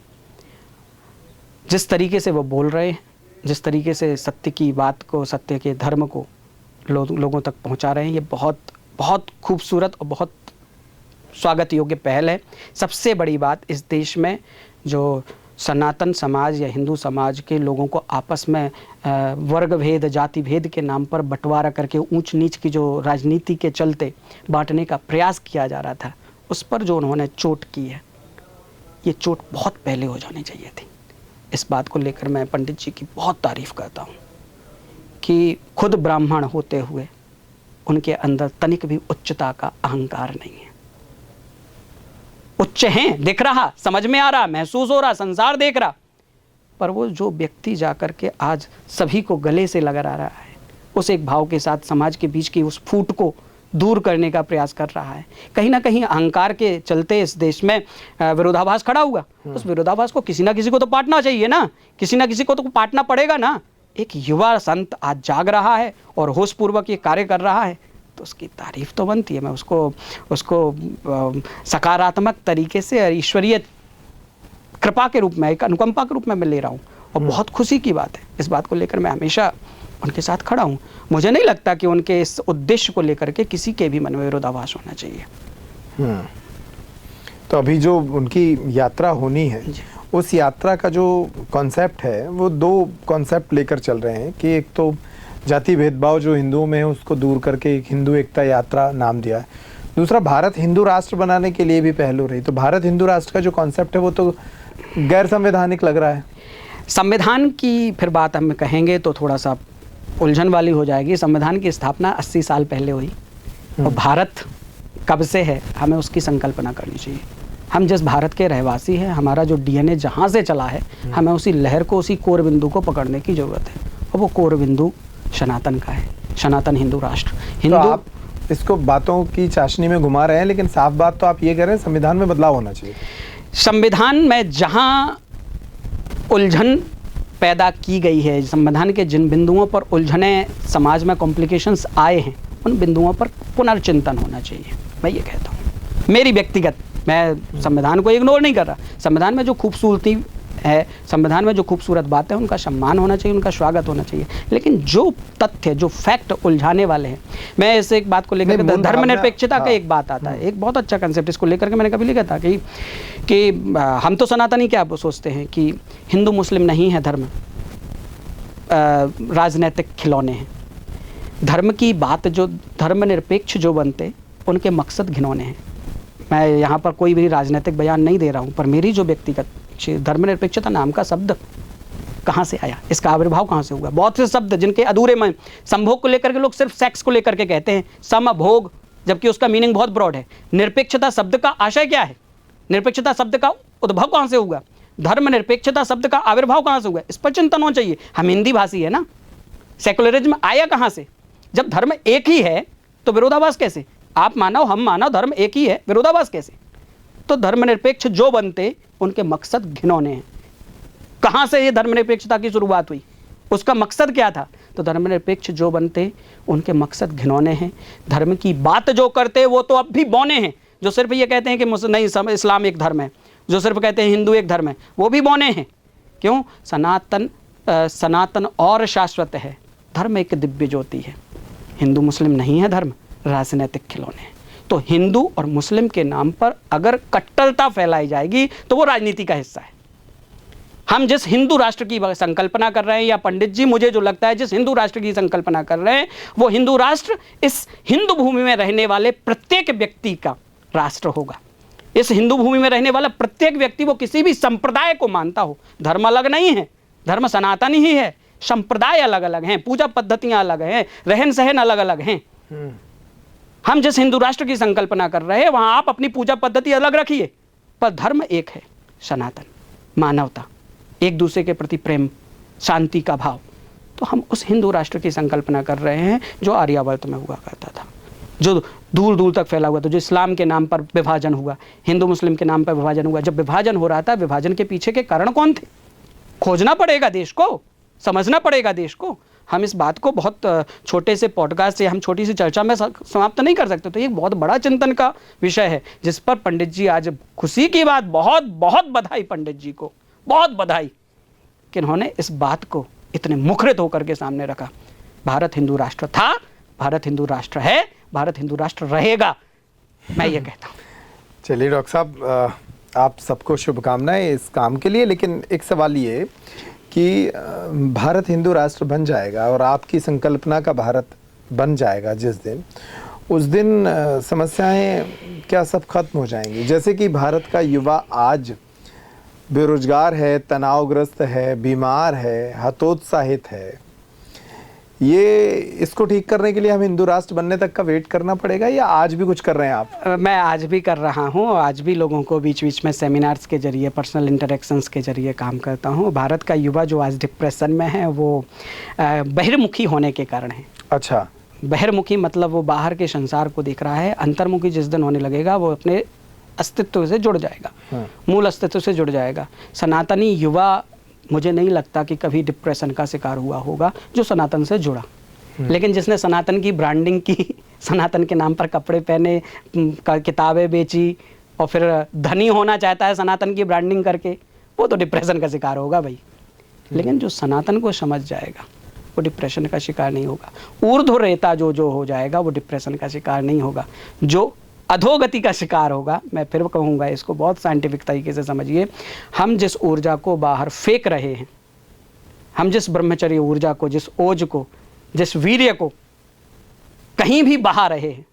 जिस तरीके से वो बोल रहे हैं, जिस तरीके से सत्य की बात को, सत्य के धर्म को लोगों तक पहुंचा रहे हैं, ये बहुत बहुत खूबसूरत और बहुत स्वागत योग्य पहल है। सबसे बड़ी बात, इस देश में जो सनातन समाज या हिंदू समाज के लोगों को आपस में वर्ग भेद, जाति भेद के नाम पर बंटवारा करके ऊंच नीच की जो राजनीति के चलते बांटने का प्रयास किया जा रहा था, उस पर जो उन्होंने चोट की है, ये चोट बहुत पहले हो जानी चाहिए थी। इस बात को लेकर मैं पंडित जी की बहुत तारीफ करता हूँ कि खुद ब्राह्मण होते हुए उनके अंदर तनिक भी उच्चता का अहंकार नहीं है। उच्च हैं, दिख रहा, समझ में आ रहा, महसूस हो रहा, संसार देख रहा, पर वो जो व्यक्ति जाकर के आज सभी को गले से लगा रहा है, उस एक भाव के साथ समाज के बीच की उस फूट को दूर करने का प्रयास कर रहा है। कहीं ना कहीं अहंकार के चलते इस देश में विरोधाभास खड़ा हुआ। उस विरोधाभास को किसी ना किसी को तो पाटना चाहिए ना, किसी ना किसी को तो पाटना पड़ेगा ना। एक युवा संत आज जाग रहा है और होशपूर्वक ये कार्य कर रहा है, तो उसकी तारीफ तो बनती है। मैं उसको सकारात्मक तरीके से ईश्वरीय कृपा के रूप में, एक अनुकंपा के रूप में मैं ले रहा हूँ, और बहुत खुशी की बात है। इस बात को लेकर मैं हमेशा उनके साथ खड़ा हूँ। मुझे नहीं लगता कि उनके इस उद्देश्य को लेकर के किसी के भी मन में विरोधाभास होना चाहिए। तो अभी जो उनकी यात्रा होनी है, उस यात्रा का जो कॉन्सेप्ट है, वो दो कॉन्सेप्ट लेकर चल रहे हैं कि एक तो जाति भेदभाव जो हिंदुओं में है उसको दूर करके एक हिंदू एकता यात्रा नाम दिया है। दूसरा, भारत हिंदू राष्ट्र बनाने के लिए भी पहल हो रही। तो भारत हिंदू राष्ट्र का जो कॉन्सेप्ट है वो तो गैर संवैधानिक लग रहा है। संविधान की फिर बात हम कहेंगे तो थोड़ा सा उलझन वाली हो जाएगी। संविधान की स्थापना 80 साल पहले हुई और भारत कब से है, हमें उसकी संकल्पना करनी चाहिए। हम जिस भारत के रहवासी हैं, हमारा जो डीएनए जहाँ से चला है, हमें उसी लहर को, उसी कोर बिंदु को पकड़ने की जरूरत है, और वो कोर बिंदु सनातन का है, सनातन हिंदू राष्ट्र। हिंदू तो आप इसको बातों की चाशनी में घुमा रहे हैं, लेकिन साफ बात तो आप ये कह रहे हैं संविधान में बदलाव होना चाहिए। संविधान में जहाँ उलझन पैदा की गई है, संविधान के जिन बिंदुओं पर उलझने, समाज में कॉम्प्लिकेशंस आए हैं, उन बिंदुओं पर पुनर्चिंतन होना चाहिए, मैं ये कहता हूँ। मेरी व्यक्तिगत, मैं संविधान को इग्नोर नहीं कर रहा। संविधान में जो खूबसूरती है, संविधान में जो खूबसूरत बातें हैं, उनका सम्मान होना चाहिए, उनका स्वागत होना चाहिए। लेकिन जो तथ्य, जो फैक्ट उलझाने वाले हैं, मैं इस एक बात को लेकर के धर्मनिरपेक्षता का एक बात आता है, एक बहुत अच्छा कंसेप्ट, इसको लेकर के मैंने कभी लिखा था कि हम तो सनातनी क्या सोचते हैं कि हिंदू मुस्लिम नहीं है धर्म, राजनीतिक खिलौने हैं। धर्म की बात, जो धर्मनिरपेक्ष जो बनते, उनके मकसद घिनौने हैं। मैं यहाँ पर कोई भी राजनीतिक बयान नहीं दे रहा हूँ, पर मेरी जो व्यक्तिगत, धर्मनिरपेक्षता नाम का शब्द कहाँ से आया, इसका आविर्भाव कहाँ से हुआ? बहुत से शब्द जिनके अधूरे में, संभोग को लेकर के लोग सिर्फ सेक्स को लेकर के कहते हैं, समभोग, जबकि उसका मीनिंग बहुत ब्रॉड है। निरपेक्षता शब्द का आशय क्या है? निरपेक्षता शब्द का उद्भव कहाँ से हुआ? धर्मनिरपेक्षता शब्द का आविर्भाव कहाँ से हुआ? इस पर चिंतन होना चाहिए। हम हिंदी भाषी है ना, सेकुलरिज्म आया कहाँ से? जब धर्म एक ही है तो विरोधाभास कैसे? आप मानव, हम मानव, धर्म एक ही है, विरोधाभास कैसे? तो धर्मनिरपेक्ष जो बनते, उनके मकसद घिनौने हैं। कहाँ से ये धर्मनिरपेक्षता की शुरुआत हुई? उसका मकसद क्या था? तो धर्मनिरपेक्ष जो बनते, उनके मकसद घिनौने हैं। धर्म की बात जो करते, वो तो अब भी बौने हैं। जो सिर्फ ये कहते हैं कि नहीं, इस्लाम एक धर्म है, जो सिर्फ कहते हैं हिंदू एक धर्म है, वो भी बौने हैं। क्यों? सनातन और शाश्वत है, धर्म एक दिव्य ज्योति है। हिंदू मुस्लिम नहीं है धर्म, राजनीतिक खिलौने हैं। तो हिंदू और मुस्लिम के नाम पर अगर कट्टरता फैलाई जाएगी तो वो राजनीति का हिस्सा है। हम जिस हिंदू राष्ट्र की संकल्पना कर रहे हैं, या पंडित जी मुझे जो लगता है जिस हिंदू राष्ट्र की संकल्पना कर रहे हैं, वो हिंदू राष्ट्र इस हिंदू भूमि में रहने वाले प्रत्येक व्यक्ति का राष्ट्र होगा। इस हिंदू भूमि में रहने वाला प्रत्येक व्यक्ति वो किसी भी संप्रदाय को मानता हो, धर्म अलग नहीं है, धर्म सनातन ही है, संप्रदाय अलग अलग हैं, पूजा पद्धतियां अलग हैं, रहन सहन अलग अलग हैं। हम जिस हिंदू राष्ट्र की संकल्पना कर रहे हैं वहां आप अपनी पूजा पद्धति अलग रखिए, पर धर्म एक है, सनातन, मानवता, एक दूसरे के प्रति प्रेम, शांति का भाव। तो हम उस हिंदू राष्ट्र की संकल्पना कर रहे हैं जो आर्यावर्त में हुआ करता था, जो दूर दूर तक फैला हुआ था, जो इस्लाम के नाम पर विभाजन हुआ, हिंदू मुस्लिम के नाम पर विभाजन हुआ। जब विभाजन हो रहा था, विभाजन के पीछे के कारण कौन थे? खोजना पड़ेगा देश को, समझना पड़ेगा देश को। हम इस बात को बहुत छोटे से पॉडकास्ट से, हम छोटी सी चर्चा में समाप्त नहीं कर सकते। तो ये बहुत बड़ा चिंतन का विषय है जिस पर पंडित जी, आज खुशी की बात, बहुत बहुत बधाई पंडित जी को, बहुत बधाई कि उन्होंने इस बात को इतने मुखरित होकर के सामने रखा। भारत हिंदू राष्ट्र था, भारत हिंदू राष्ट्र है, भारत हिंदू राष्ट्र रहेगा, मैं ये कहता हूँ। चलिए डॉक्टर साहब, आप सबको शुभकामनाएं इस काम के लिए। लेकिन एक सवाल ये कि भारत हिंदू राष्ट्र बन जाएगा और आपकी संकल्पना का भारत बन जाएगा जिस दिन, उस दिन समस्याएं क्या सब खत्म हो जाएंगी? जैसे कि भारत का युवा आज बेरोजगार है, तनावग्रस्त है, बीमार है, हतोत्साहित है, ये इसको ठीक करने के लिए हम हिंदू राष्ट्र बनने तक का वेट करना पड़ेगा या आज भी कुछ कर रहे हैं आप? मैं आज भी कर रहा हूँ, आज भी लोगों को बीच बीच में सेमिनार्स के जरिए, पर्सनल इंटरेक्शंस के जरिए काम करता हूँ। भारत का युवा जो आज डिप्रेशन में है वो बहिर्मुखी होने के कारण है। अच्छा, बहिर्मुखी मतलब वो बाहर के संसार को देख रहा है। अंतर्मुखी जिस दिन होने लगेगा वो अपने अस्तित्व से जुड़ जाएगा, मूल अस्तित्व से जुड़ जाएगा। सनातनी युवा मुझे नहीं लगता कि कभी डिप्रेशन का शिकार हुआ होगा जो सनातन से जुड़ा। लेकिन जिसने सनातन की ब्रांडिंग की, सनातन के नाम पर कपड़े पहने, किताबें बेची और फिर धनी होना चाहता है सनातन की ब्रांडिंग करके, वो तो डिप्रेशन का शिकार होगा भाई। लेकिन जो सनातन को समझ जाएगा वो डिप्रेशन का शिकार नहीं होगा। ऊर्ध्वरेता जो हो जाएगा वो डिप्रेशन का शिकार नहीं होगा। जो अधोगति का शिकार होगा, मैं फिर कहूँगा इसको बहुत साइंटिफिक तरीके से समझिए, हम जिस ऊर्जा को बाहर फेंक रहे हैं, हम जिस ब्रह्मचर्य ऊर्जा को, जिस ओज को, जिस वीर्य को कहीं भी बहा रहे हैं,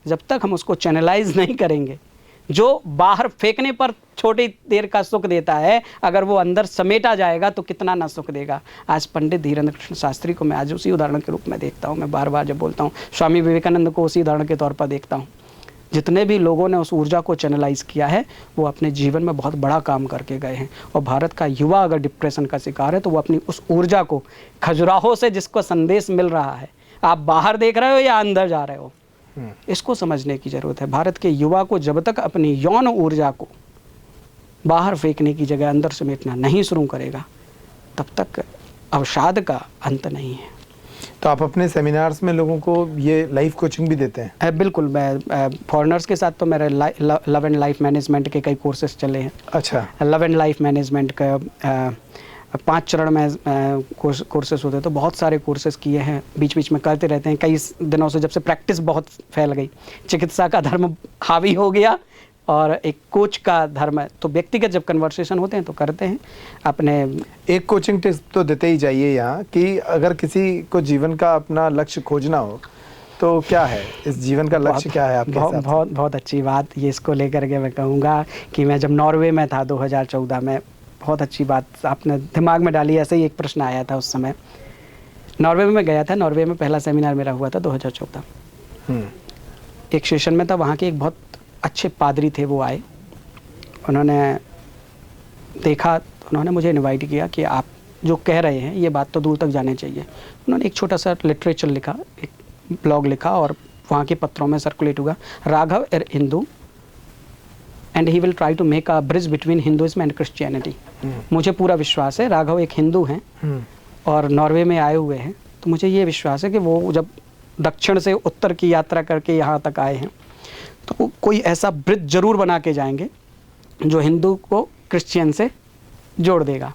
जब तक हम उसको चैनलाइज नहीं करेंगे, जो बाहर फेंकने पर छोटी देर का सुख देता है, अगर वो अंदर समेटा जाएगा तो कितना ना सुख देगा। आज पंडित धीरेन्द्र कृष्ण शास्त्री को मैं आज उसी उदाहरण के रूप में देखता हूँ। मैं बार बार जब बोलता हूँ, स्वामी विवेकानंद को उसी उदाहरण के तौर पर देखता हूँ। जितने भी लोगों ने उस ऊर्जा को चैनलाइज किया है वो अपने जीवन में बहुत बड़ा काम करके गए हैं। और भारत का युवा अगर डिप्रेशन का शिकार है तो वो अपनी उस ऊर्जा को, खजुराहो से जिसको संदेश मिल रहा है, आप बाहर देख रहे हो या अंदर जा रहे हो, इसको समझने की जरूरत है। भारत के युवा को जब तक अपनी यौन ऊर्जा को बाहर फेंकने की जगह अंदर समेटना नहीं शुरू करेगा, तब तक अवसाद का अंत नहीं है। तो आप अपने सेमिनार्स में लोगों को ये लाइफ कोचिंग भी देते हैं? बिल्कुल, मैं फॉरेनर्स के साथ तो मेरे लव एंड लाइफ मैनेजमेंट के कई कोर्सेज चले हैं। अच्छा, लव एंड लाइफ मैनेजमेंट का 5 चरण में कोर्सेज होते हैं, तो बहुत सारे कोर्सेज किए हैं, बीच बीच में करते रहते हैं। कई दिनों से जब से प्रैक्टिस बहुत फैल गई, चिकित्सा का धर्म हावी हो गया और एक कोच का धर्म है, तो व्यक्तिगत जब कन्वर्सेशन होते हैं तो करते हैं अपने। एक कोचिंग टिप्स तो देते ही जाइए यहाँ कि अगर किसी को जीवन का अपना लक्ष्य खोजना हो तो क्या है, इस जीवन का लक्ष्य क्या है आपके हिसाब से? बहुत अच्छी बात ये, इसको लेकर के मैं कहूँगा कि मैं जब नॉर्वे में था 2014 में, बहुत अच्छी बात आपने दिमाग में डाली। ऐसे ही एक प्रश्न आया था उस समय, नॉर्वे में मैं गया था, नॉर्वे में पहला सेमिनार मेरा हुआ था 2014। एक सेशन में था, वहाँ के एक बहुत अच्छे पादरी थे, वो आए, उन्होंने देखा, उन्होंने मुझे इनवाइट किया कि आप जो कह रहे हैं ये बात तो दूर तक जानी चाहिए। उन्होंने एक छोटा सा लिटरेचर लिखा, एक ब्लॉग लिखा और वहाँ के पत्रों में सर्कुलेट हुआ, Raghav a Hindu and he will try to make a bridge between Hinduism and Christianity. मुझे पूरा विश्वास है, राघव एक हिंदू हैं और नॉर्वे में आए हुए हैं, तो मुझे ये विश्वास है कि वो जब दक्षिण से उत्तर की यात्रा करके यहाँ तक आए हैं तो कोई ऐसा ब्रिज जरूर बना के जाएंगे जो हिंदू को क्रिश्चियन से जोड़ देगा।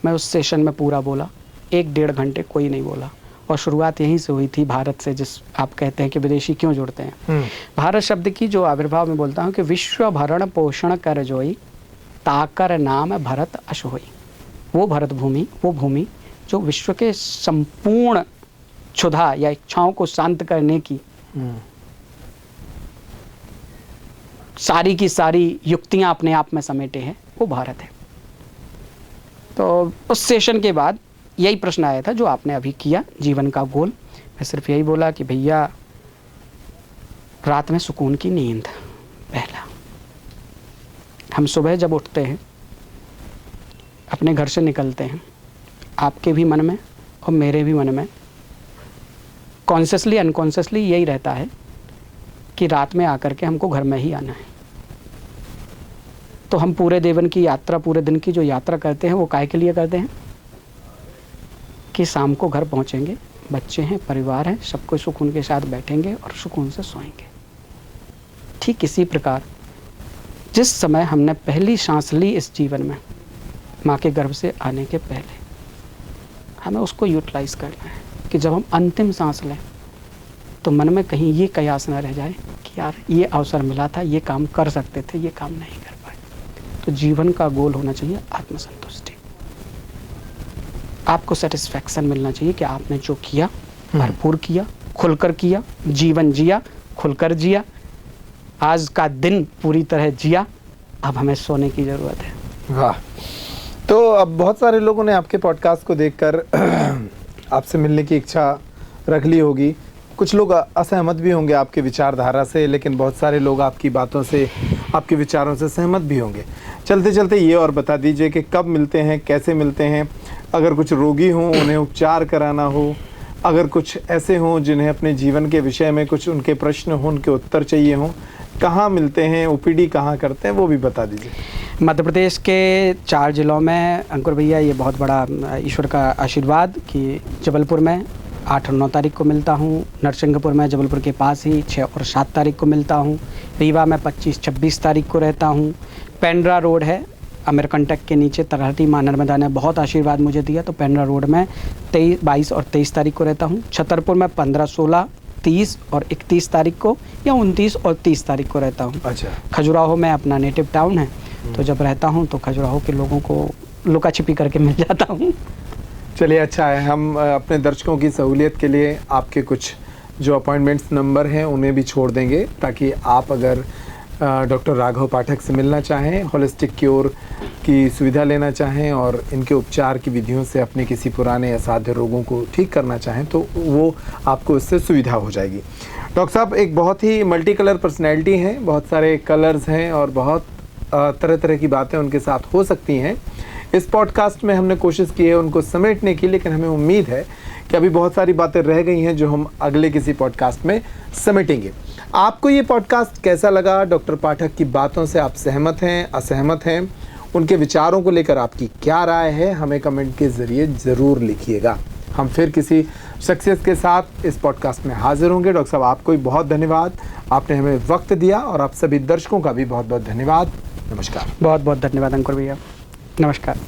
मैं उस सेशन में पूरा बोला, 1-1.5 घंटे कोई नहीं बोला, और शुरुआत यहीं से हुई थी भारत से, जिस आप कहते हैं कि विदेशी क्यों जुड़ते हैं। भारत शब्द की जो आविर्भाव में बोलता हूँ कि विश्व भरण पोषण कर जोई, ताकर नाम भरत अश होई। वो भरत भूमि, वो भूमि जो विश्व के संपूर्ण क्षुधा या इच्छाओं को शांत करने की सारी की सारी युक्तियां अपने आप में समेटे हैं, वो भारत है। तो उस सेशन के बाद यही प्रश्न आया था जो आपने अभी किया, जीवन का गोल। मैं सिर्फ यही बोला कि भैया रात में सुकून की नींद पहला। हम सुबह जब उठते हैं, अपने घर से निकलते हैं, आपके भी मन में और मेरे भी मन में कॉन्शियसली अनकॉन्शियसली यही रहता है कि रात में आकर के हमको घर में ही आना है। तो हम पूरे जीवन की यात्रा, पूरे दिन की जो यात्रा करते हैं वो काहे के लिए करते हैं कि शाम को घर पहुंचेंगे, बच्चे हैं, परिवार है, सब कोई सुकून के साथ बैठेंगे और सुकून से सोएंगे। ठीक इसी प्रकार जिस समय हमने पहली सांस ली इस जीवन में, माँ के गर्भ से आने के पहले, हमें उसको यूटिलाइज करना है कि जब हम अंतिम सांस लें तो मन में कहीं ये कयास न रह जाए कि यार ये अवसर मिला था, ये काम कर सकते थे, ये काम नहीं कर पाए। तो जीवन का गोल होना चाहिए आत्मसंतुष्टि। आपको सेटिस्फैक्शन मिलना चाहिए कि आपने जो किया भरपूर किया, खुलकर किया, जीवन जिया, खुलकर जिया, आज का दिन पूरी तरह जिया, अब हमें सोने की ज़रूरत है। वाह। तो अब बहुत सारे लोगों ने आपके पॉडकास्ट को देखकर आपसे मिलने की इच्छा रख ली होगी। कुछ लोग असहमत भी होंगे आपके विचारधारा से, लेकिन बहुत सारे लोग आपकी बातों से, आपके विचारों से सहमत भी होंगे। चलते चलते ये और बता दीजिए कि कब मिलते हैं, कैसे मिलते हैं? अगर कुछ रोगी हों, उन्हें उपचार कराना हो, अगर कुछ ऐसे हों जिन्हें अपने जीवन के विषय में कुछ उनके प्रश्न हों, उनके उत्तर चाहिए हों, कहाँ मिलते हैं, ओपीडी कहाँ करते हैं, वो भी बता दीजिए। मध्य प्रदेश के 4 जिलों में अंकुर भैया, ये बहुत बड़ा ईश्वर का आशीर्वाद कि जबलपुर में 8 और 9 तारीख को मिलता हूँ, नरसिंहपुर में जबलपुर के पास ही 6 और 7 तारीख को मिलता हूँ, रीवा में 25-26 तारीख को रहता हूँ, पेंड्रा रोड है अमेरकंटक के नीचे, तरहटी माँ नर्मदा ने बहुत आशीर्वाद मुझे दिया, तो पेंड्रा रोड में 22 और 23 तारीख को रहता हूँ, छतरपुर में 15, 16, 30 और 31 तारीख को, या 29 और 30 तारीख को रहता हूँ। अच्छा। खजुराहो में अपना नेटिव टाउन है, तो जब रहता हूँ तो खजुराहो के लोगों को लुका छिपी करके मिल जाता हूँ। चलिए, अच्छा है। हम अपने दर्शकों की सहूलियत के लिए आपके कुछ जो अपॉइंटमेंट्स नंबर हैं उन्हें भी छोड़ देंगे, ताकि आप अगर डॉक्टर राघव पाठक से मिलना चाहें, होलिस्टिक क्योर की सुविधा लेना चाहें और इनके उपचार की विधियों से अपने किसी पुराने असाध्य रोगों को ठीक करना चाहें, तो वो आपको इससे सुविधा हो जाएगी। डॉक्टर साहब एक बहुत ही मल्टी कलर पर्सनैलिटी हैं, बहुत सारे कलर्स हैं और बहुत तरह तरह की बातें उनके साथ हो सकती हैं। इस पॉडकास्ट में हमने कोशिश की है उनको समेटने की, लेकिन हमें उम्मीद है कि अभी बहुत सारी बातें रह गई हैं जो हम अगले किसी पॉडकास्ट में समेटेंगे। आपको ये पॉडकास्ट कैसा लगा? डॉक्टर पाठक की बातों से आप सहमत हैं, असहमत हैं? उनके विचारों को लेकर आपकी क्या राय है? हमें कमेंट के ज़रिए ज़रूर लिखिएगा। हम फिर किसी शख्सियत के साथ इस पॉडकास्ट में हाजिर होंगे। डॉक्टर साहब आपको भी बहुत धन्यवाद, आपने हमें वक्त दिया, और आप सभी दर्शकों का भी बहुत बहुत धन्यवाद। नमस्कार। बहुत बहुत धन्यवाद अंकुर भैया, नमस्कार।